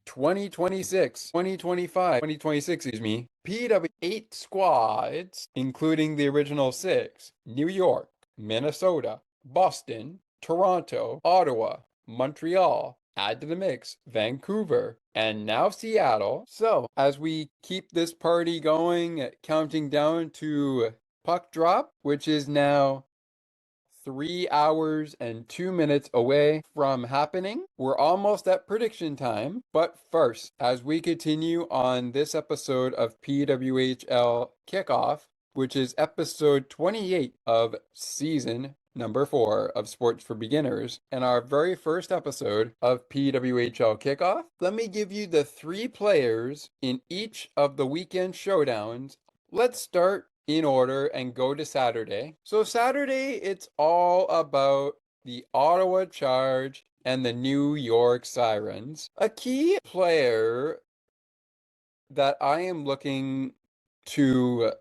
A: 2026, PW8 squads, including the original 6, New York, Minnesota, Boston, Toronto, Ottawa, Montreal, add to the mix, Vancouver, and now Seattle. So, as we keep this party going, counting down to puck drop, which is now 3 hours and 2 minutes away from happening. We're almost at prediction time, but first, as we continue on this episode of PWHL Kickoff, which is episode 28 of season number 4 of Sports for Beginners, and our very first episode of PWHL Kickoff, let me give you the 3 players in each of the weekend showdowns. Let's start in order and go to Saturday. So Saturday, it's all about the Ottawa Charge and the New York Sirens. A key player that I am looking to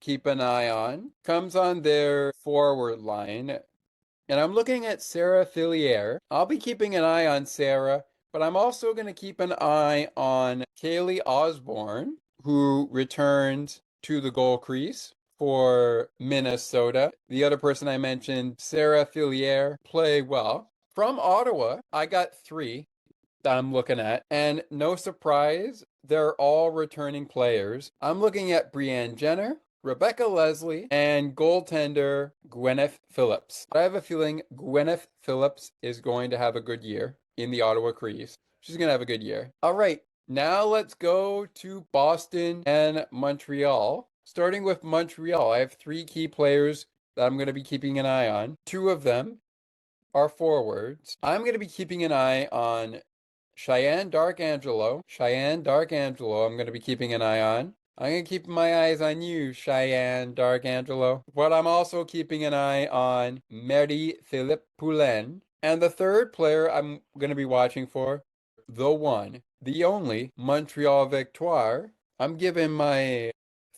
A: keep an eye on comes on their forward line, and I'm looking at Sarah Fillier. I'll be keeping an eye on Sarah, but I'm also going to keep an eye on Kaylee Osborne, who returns to the goal crease for Minnesota. The other person I mentioned, Sarah Fillier, play well. From Ottawa, I got 3 that I'm looking at, and no surprise, they're all returning players. I'm looking at Brianne Jenner, Rebecca Leslie, and goaltender Gwyneth Phillips. I have a feeling Gwyneth Phillips is going to have a good year in the Ottawa crease. She's going to have a good year. All right. Now let's go to Boston and Montreal. Starting with Montreal, I have 3 key players that I'm going to be keeping an eye on. 2 of them are forwards. I'm going to be keeping an eye on Cheyenne Darkangelo. I'm going to be keeping an eye on. I'm going to keep my eyes on you, Cheyenne Darkangelo. But I'm also keeping an eye on Marie-Philippe Poulin. And the third player I'm going to be watching for the one, the only Montreal Victoire. I'm giving my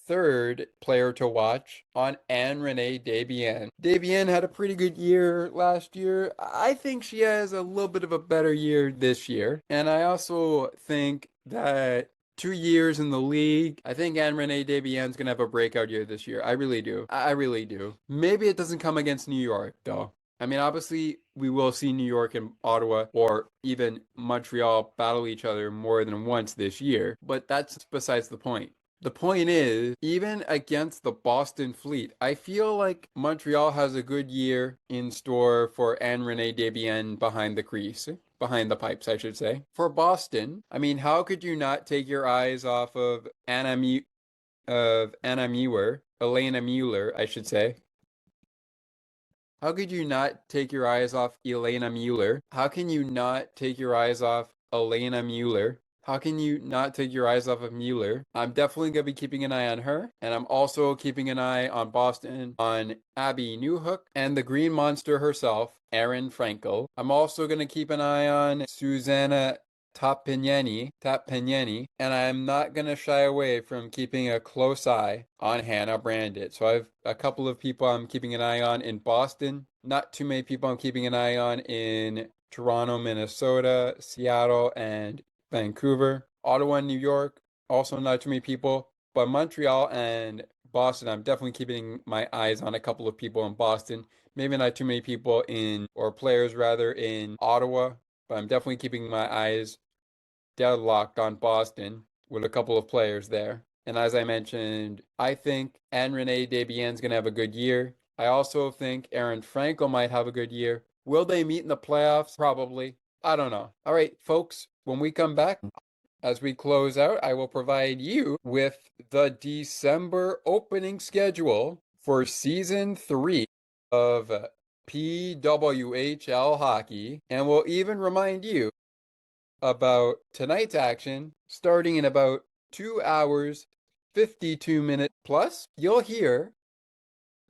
A: third player to watch on Anne-Renee DeBien. DeBien had a pretty good year last year. I think she has a little bit of a better year this year. And I also think that 2 years in the league, I think Anne-Renee DeBien's going to have a breakout year this year. I really do. I really do. Maybe it doesn't come against New York, though. I mean, obviously, we will see New York and Ottawa or even Montreal battle each other more than once this year, but that's besides the point. The point is, even against the Boston Fleet, I feel like Montreal has a good year in store for Anne-Renee Desbiens behind the crease. Behind the pipes, I should say. For Boston, I mean, how could you not take your eyes off of Elena Mueller, I should say. How could you not take your eyes off Elena Mueller? How can you not take your eyes off Elena Mueller? How can you not take your eyes off of Mueller? I'm definitely going to be keeping an eye on her. And I'm also keeping an eye on Boston, on Abby Newhook, and the Green Monster herself, Erin Frankel. I'm also going to keep an eye on Susanna Tapenieni, and I'm not going to shy away from keeping a close eye on Hannah Brandit. So I have a couple of people I'm keeping an eye on in Boston. Not too many people I'm keeping an eye on in Toronto, Minnesota, Seattle, and Vancouver. Ottawa and New York, also not too many people. But Montreal and Boston, I'm definitely keeping my eyes on a couple of people in Boston. Maybe not too many people or players rather, in Ottawa. But I'm definitely keeping my eyes deadlocked on Boston with a couple of players there. And as I mentioned, I think Anne-Renee Desbien's going to have a good year. I also think Erin Frankel might have a good year. Will they meet in the playoffs? Probably. I don't know. All right, folks, when we come back, as we close out, I will provide you with the December opening schedule for Season 3 of PWHL hockey, and we'll even remind you about tonight's action starting in about 2 hours, 52 minutes. Plus, you'll hear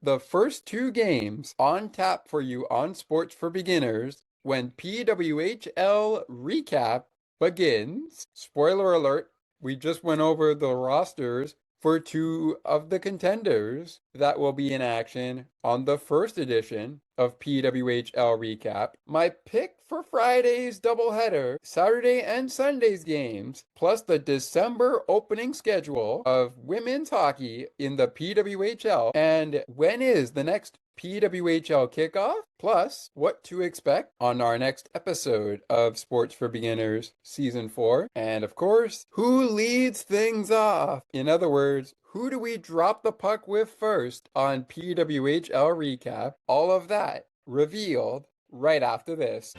A: the first 2 games on tap for you on Sports for Beginners when PWHL Recap begins. Spoiler alert, we just went over the rosters for 2 of the contenders that will be in action on the first edition of PWHL Recap. My pick for Friday's doubleheader, Saturday and Sunday's games, plus the December opening schedule of women's hockey in the PWHL, and when is the next PWHL Kickoff, plus what to expect on our next episode of Sports for Beginners Season 4, and of course, who leads things off? In other words, who do we drop the puck with first on PWHL Recap? All of that revealed right after this.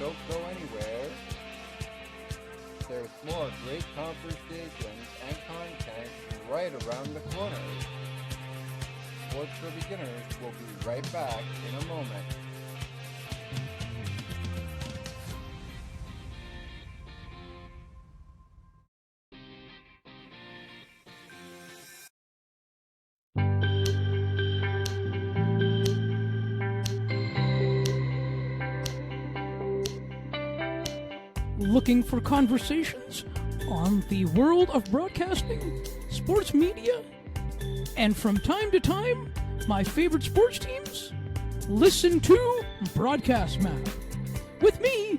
A: Don't go anywhere. There's more great conversations and content right around the corner. Sports for Beginners will be right back in a moment.
H: Looking for conversations on the world of broadcasting, sports media, and from time to time, my favorite sports teams? Listen to Broadcast Map with me,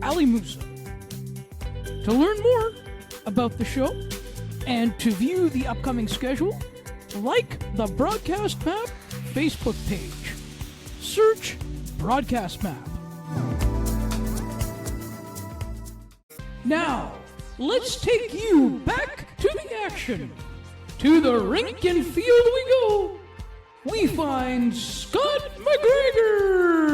H: Ali Musa. To learn more about the show and to view the upcoming schedule, like the Broadcast Map Facebook page. Search Broadcast Map. Now, let's take you back to the action. To the rink and field we go. We find Scott McGregor.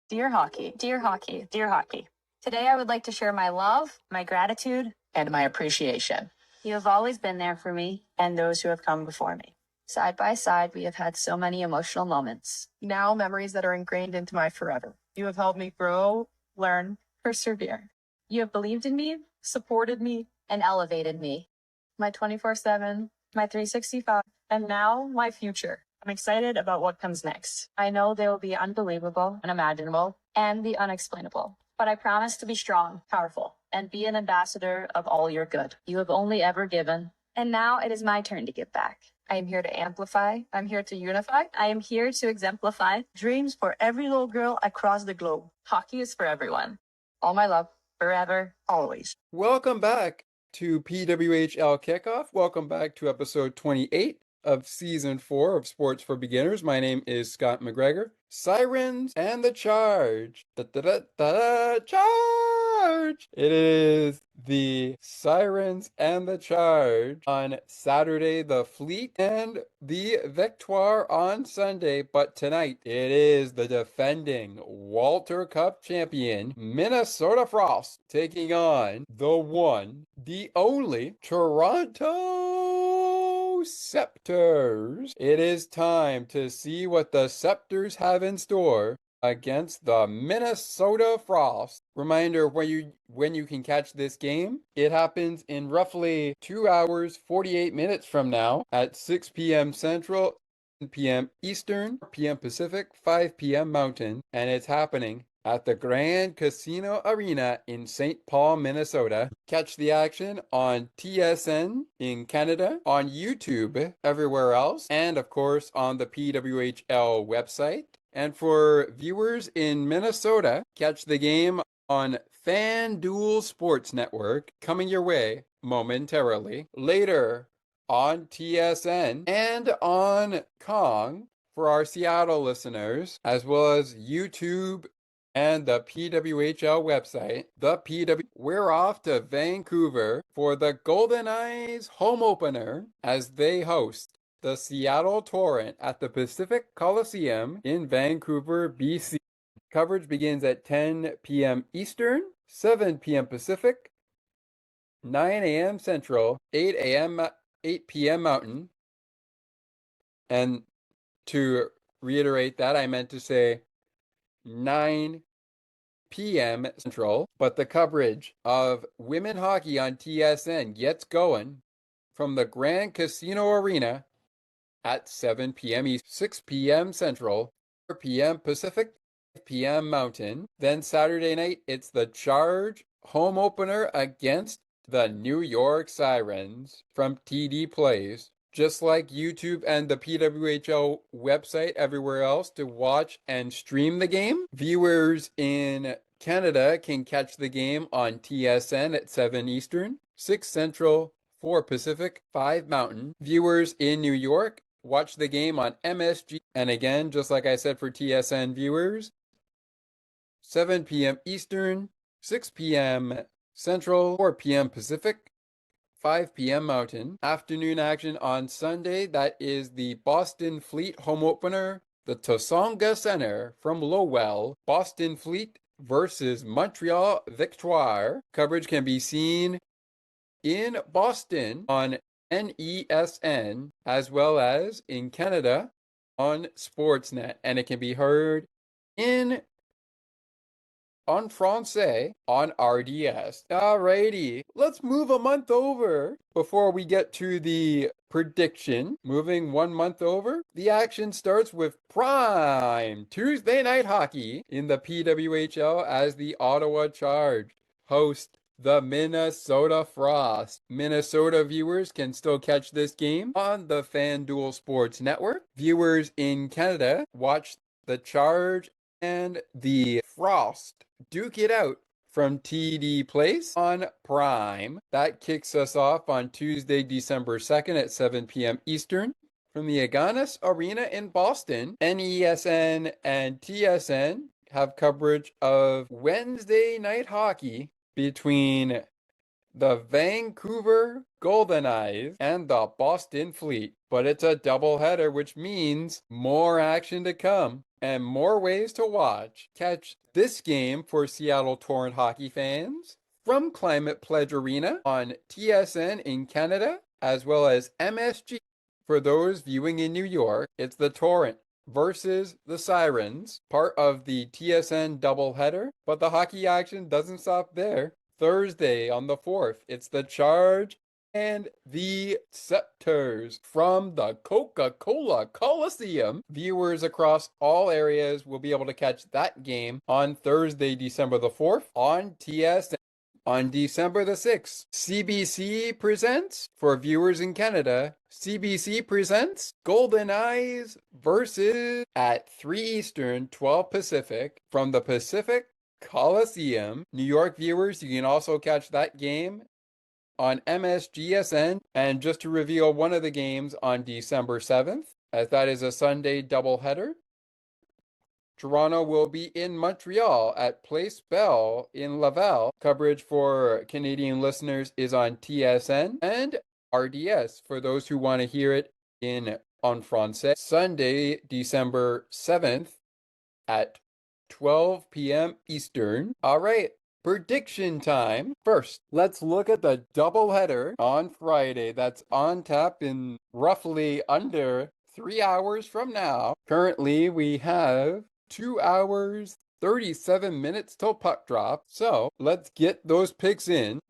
B: Dear hockey, dear hockey, dear hockey. Today I would like to share my love, my gratitude, and my appreciation. You have always been there for me and those who have come before me. Side by side, we have had so many emotional moments.
C: Now memories that are ingrained into my forever. You have helped me grow, learn, persevere.
B: You have believed in me, supported me, and elevated me. My 24/7, my 365, and now my future. I'm excited about what comes next. I know they will be unbelievable, unimaginable, and the unexplainable. But I promise to be strong, powerful, and be an ambassador of all your good you have only ever given. And now it is my turn to give back. I am here to amplify. I'm here to unify. I am here to exemplify dreams for every little girl across the globe. Hockey is for everyone. All my love, forever, always.
A: Welcome back to PWHL Kickoff. Welcome back to episode 28 of season 4 of Sports for Beginners. My name is Scott McGregor. Sirens and the Charge. Charge! It is the Sirens and the Charge on Saturday, the Fleet, and the Victoire on Sunday. But tonight, it is the defending Walter Cup champion, Minnesota Frost, taking on the one, the only Toronto Scepters. It is time to see what the Scepters have in store against the Minnesota Frost. Reminder, when you can catch this game, it happens in roughly 2 hours, 48 minutes from now at 6 p.m. Central, 10 p.m. Eastern, 4 p.m. Pacific, 5 p.m. Mountain, and it's happening at the Grand Casino Arena in St. Paul, Minnesota. Catch the action on TSN in Canada, on YouTube everywhere else, and of course on the PWHL website. And for viewers in Minnesota, catch the game on FanDuel Sports Network, coming your way momentarily. Later on TSN and on Kong for our Seattle listeners, as well as YouTube and the PWHL website. We're off to Vancouver for the Goldeneyes home opener as they host the Seattle Torrent at the Pacific Coliseum in Vancouver, BC. Coverage begins at 10 p.m. Eastern, 7 p.m. Pacific, 9 a.m. Central, 8 p.m. Mountain. And to reiterate that, I meant to say 9 p.m. Central, but the coverage of women hockey on TSN gets going from the Grand Casino Arena at 7 p.m. East, 6 p.m. Central, 4 p.m. Pacific, 5 p.m. Mountain. Then Saturday night, it's the Charge home opener against the New York Sirens from TD Plays. Just like YouTube and the PWHL website everywhere else to watch and stream the game, viewers in Canada can catch the game on TSN at 7 Eastern, 6 Central, 4 Pacific, 5 Mountain. Viewers in New York watch the game on MSG. And again, just like I said for TSN viewers, 7 p.m. Eastern, 6 p.m. Central, 4 p.m. Pacific, 5 p.m. Mountain. Afternoon action on Sunday, that is the Boston Fleet home opener, the Tosonga Center from Lowell. Boston Fleet versus Montreal Victoire. Coverage can be seen in Boston on NESN as well as in Canada on Sportsnet, and it can be heard in français on RDS. Alrighty, let's move a month over before we get to the prediction. Moving 1 month over, the action starts with prime Tuesday night hockey in the PWHL as the Ottawa Charge host the Minnesota Frost. Minnesota viewers can still catch this game on the FanDuel Sports Network. Viewers in Canada watch the Charge and the Frost duke it out from TD Place on Prime. That kicks us off on Tuesday, December 2nd at 7 p.m. Eastern. From the Agganis Arena in Boston, NESN and TSN have coverage of Wednesday night hockey between the Vancouver Goldeneyes and the Boston Fleet. But it's a doubleheader, which means more action to come and more ways to watch. Catch this game for Seattle Torrent hockey fans from Climate Pledge Arena on TSN in Canada, as well as MSG. For those viewing in New York, it's the Torrent versus the Sirens, part of the TSN doubleheader. But the hockey action doesn't stop there. Thursday on the 4th, it's the Charge And the Scepters from the Coca-Cola Coliseum. Viewers across all areas will be able to catch that game on Thursday, December the 4th on TSN. On December the 6th, CBC presents, for viewers in Canada, CBC presents Goldeneyes versus at 3 Eastern, 12 Pacific from the Pacific Coliseum. New York viewers, you can also catch that game on MSGSN. And just to reveal one of the games on December 7th, as that is a Sunday doubleheader, Toronto will be in Montreal at Place Bell in Laval. Coverage for Canadian listeners is on TSN and RDS for those who want to hear it en français. Sunday, December 7th at 12 p.m. Eastern. All right. Prediction time. First, let's look at the doubleheader on Friday that's on tap in roughly under 3 hours from now. Currently, we have 2 hours, 37 minutes till puck drop. So let's get those picks in.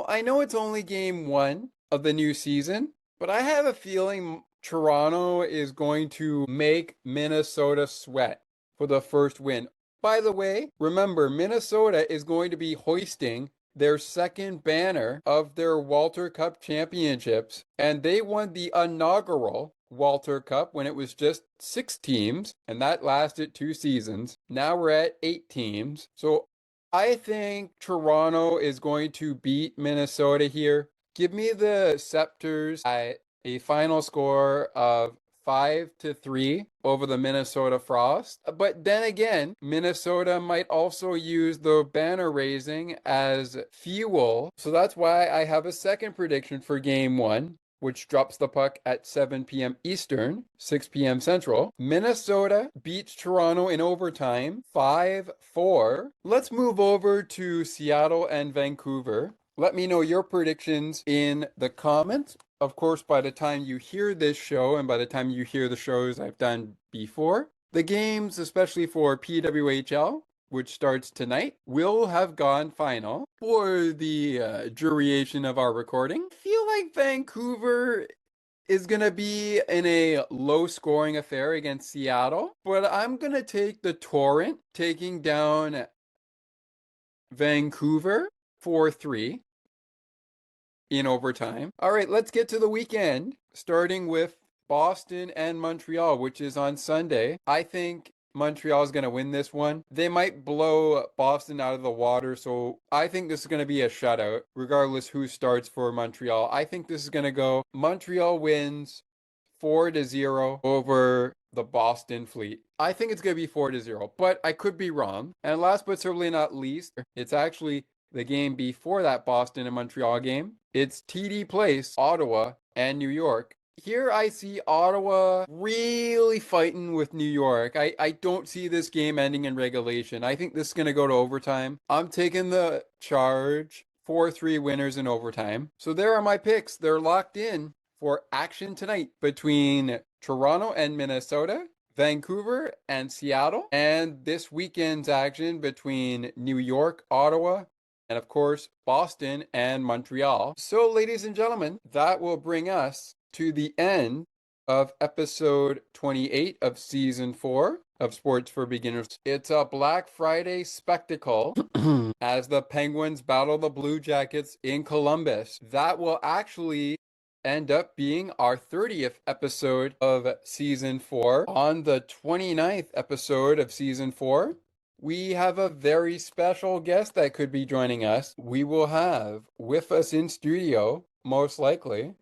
A: I know it's only game 1 of the new season, but I have a feeling Toronto is going to make Minnesota sweat for the first win. By the way, remember, Minnesota is going to be hoisting their second banner of their Walter Cup championships, and they won the inaugural Walter Cup when it was just 6 teams, and that lasted 2 seasons. Now we're at 8 teams. So I think Toronto is going to beat Minnesota here. Give me the Scepters at a final score of 5-3 over the Minnesota Frost. But then again, Minnesota might also use the banner raising as fuel. So that's why I have a second prediction for game 1, which drops the puck at 7 p.m. Eastern, 6 p.m. Central. Minnesota beats Toronto in overtime, 5-4. Let's move over to Seattle and Vancouver. Let me know your predictions in the comments. Of course, by the time you hear this show and by the time you hear the shows I've done before, the games, especially for PWHL, which starts tonight, will have gone final. For the duration of our recording, I feel like Vancouver is going to be in a low-scoring affair against Seattle, but I'm going to take the Torrent, taking down Vancouver 4-3 in overtime. All right, let's get to the weekend, starting with Boston and Montreal, which is on Sunday. I think Montreal is going to win this one. They might blow Boston out of the water, so I think this is going to be a shutout, regardless who starts for Montreal. I think this is going to go Montreal wins 4-0 over the Boston Fleet. I think it's going to be 4-0, but I could be wrong. And last but certainly not least, it's actually the game before that Boston and Montreal game. It's TD Place, Ottawa, and New York. Here I see Ottawa really fighting with New York. I don't see this game ending in regulation. I think this is going to go to overtime. I'm taking the charge. 4-3 winners in overtime. So there are my picks. They're locked in for action tonight between Toronto and Minnesota, Vancouver and Seattle, and this weekend's action between New York, Ottawa, and of course, Boston and Montreal. So, ladies and gentlemen, that will bring us to the end of episode 28 of season 4 of Sports for Beginners. It's a Black Friday spectacle as the Penguins battle the Blue Jackets in Columbus. That will actually end up being our 30th episode of season 4. On the 29th episode of season 4, we have a very special guest that could be joining us. We will have with us in studio, most likely,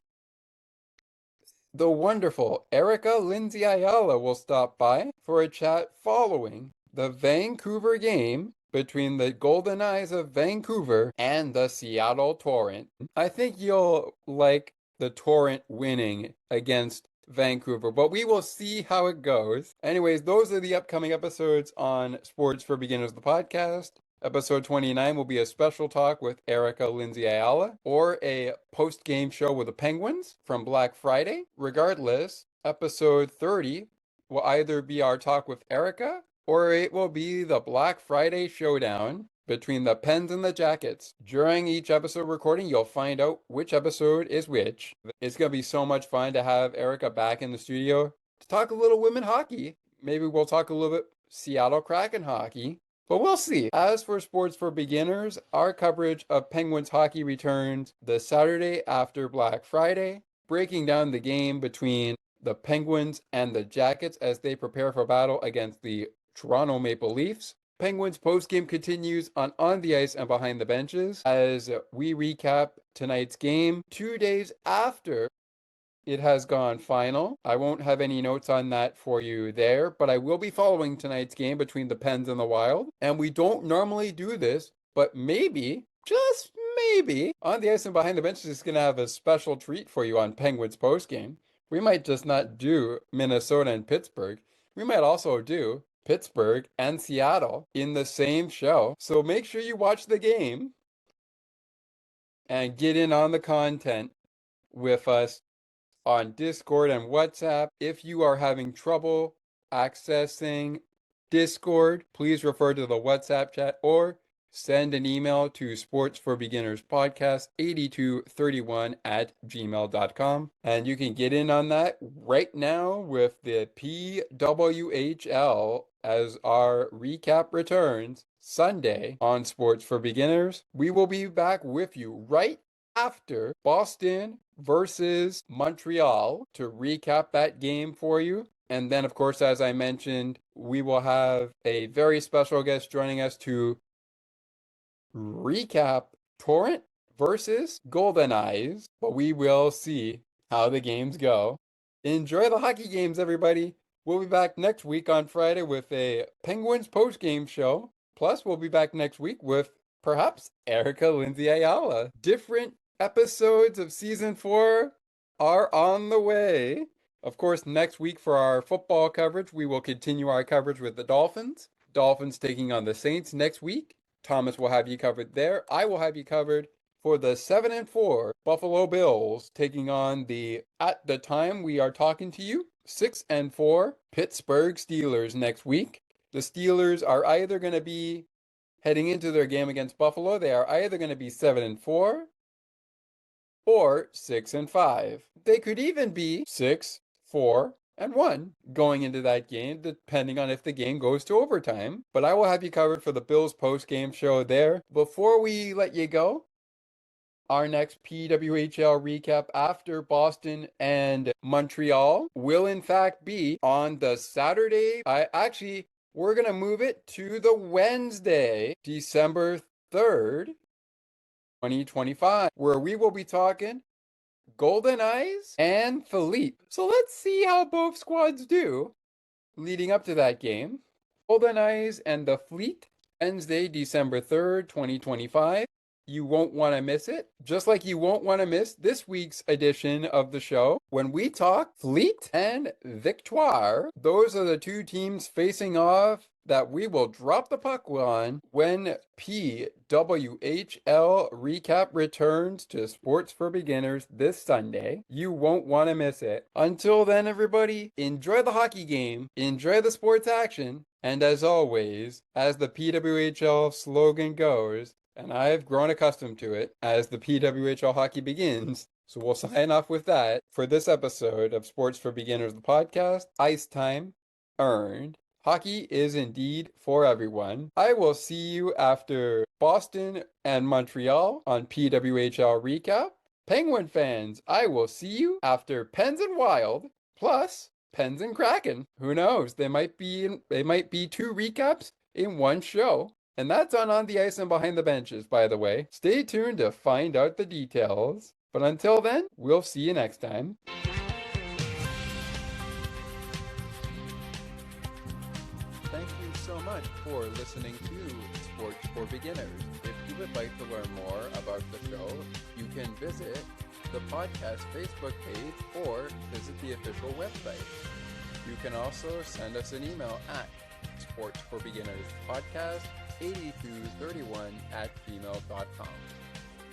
A: the wonderful Erica Lindsay Ayala will stop by for a chat following the Vancouver game between the Goldeneyes of Vancouver and the Seattle Torrent. I think you'll like the Torrent winning against Vancouver, but we will see how it goes. Anyways, those are the upcoming episodes on Sports for Beginners, the podcast. Episode 29 will be a special talk with Erica Lindsay Ayala, or a post-game show with the Penguins from Black Friday. Regardless, episode 30 will either be our talk with Erica, or it will be the Black Friday showdown between the Pens and the Jackets. During each episode recording, you'll find out which episode is which. It's going to be so much fun to have Erica back in the studio to talk a little women hockey. Maybe we'll talk a little bit Seattle Kraken hockey, but we'll see. As for Sports for Beginners, our coverage of Penguins hockey returns the Saturday after Black Friday, breaking down the game between the Penguins and the Jackets as they prepare for battle against the Toronto Maple Leafs. Penguins postgame continues on the ice and behind the benches as we recap tonight's game 2 days after it has gone final. I won't have any notes on that for you there, but I will be following tonight's game between the Pens and the Wild. And we don't normally do this, but maybe, just maybe, on the ice and behind the benches is going to have a special treat for you on Penguins postgame. We might just not do Minnesota and Pittsburgh. We might also do Pittsburgh and Seattle in the same show. So make sure you watch the game and get in on the content with us on Discord and WhatsApp. If you are having trouble accessing Discord, please refer to the WhatsApp chat or send an email to sportsforbeginners podcast8231@gmail.com. And you can get in on that right now with the PWHL as our recap returns Sunday on Sports for Beginners. We will be back with you right after Boston versus Montreal to recap that game for you. And then, of course, as I mentioned, we will have a very special guest joining us to recap Torrent versus Goldeneyes, but we will see how the games go. Enjoy the hockey games, everybody. We'll be back next week on Friday with a Penguins post-game show. Plus, we'll be back next week with perhaps Erica Lindsay Ayala. Different episodes of Season 4 are on the way. Of course, next week for our football coverage, we will continue our coverage with the Dolphins. Dolphins taking on the Saints next week. Thomas will have you covered there. I will have you covered for the 7-4 Buffalo Bills taking on the, at the time we are talking to you, 6-4 Pittsburgh Steelers next week. The Steelers are either going to be heading into their game against Buffalo, they are either going to be 7-4 or 6-5. They could even be 6-4-1 going into that game, depending on if the game goes to overtime. But I will have you covered for the Bills post-game show there. Before we let you go, our next PWHL recap after Boston and Montreal will in fact be on the Saturday. We're going to move it to the Wednesday, December 3rd, 2025, where we will be talking Goldeneyes and Philippe. So let's see how both squads do leading up to that game. Goldeneyes and the Fleet, Wednesday, December 3rd, 2025. You won't want to miss it. Just like you won't want to miss this week's edition of the show when we talk Fleet and Victoire. Those are the two teams facing off that we will drop the puck on when PWHL Recap returns to Sports for Beginners this Sunday. You won't want to miss it. Until then, everybody, enjoy the hockey game, enjoy the sports action, and as always, as the PWHL slogan goes, and I've grown accustomed to it, as the PWHL hockey begins, so we'll sign off with that for this episode of Sports for Beginners, the podcast. Ice time earned. Hockey is indeed for everyone. I will see you after Boston and Montreal on PWHL Recap. Penguin fans, I will see you after Pens and Wild, plus Pens and Kraken. Who knows? They might be two recaps in one show. And that's on the ice and behind the benches, by the way. Stay tuned to find out the details. But until then, we'll see you next time. Thank you so much for listening to Sports for Beginners. If you would like to learn more about the show, you can visit the podcast Facebook page or visit the official website. You can also send us an email at sportsforbeginnerspodcast8231@gmail.com.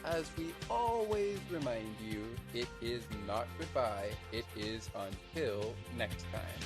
A: As we always remind you, it is not goodbye, it is until next time.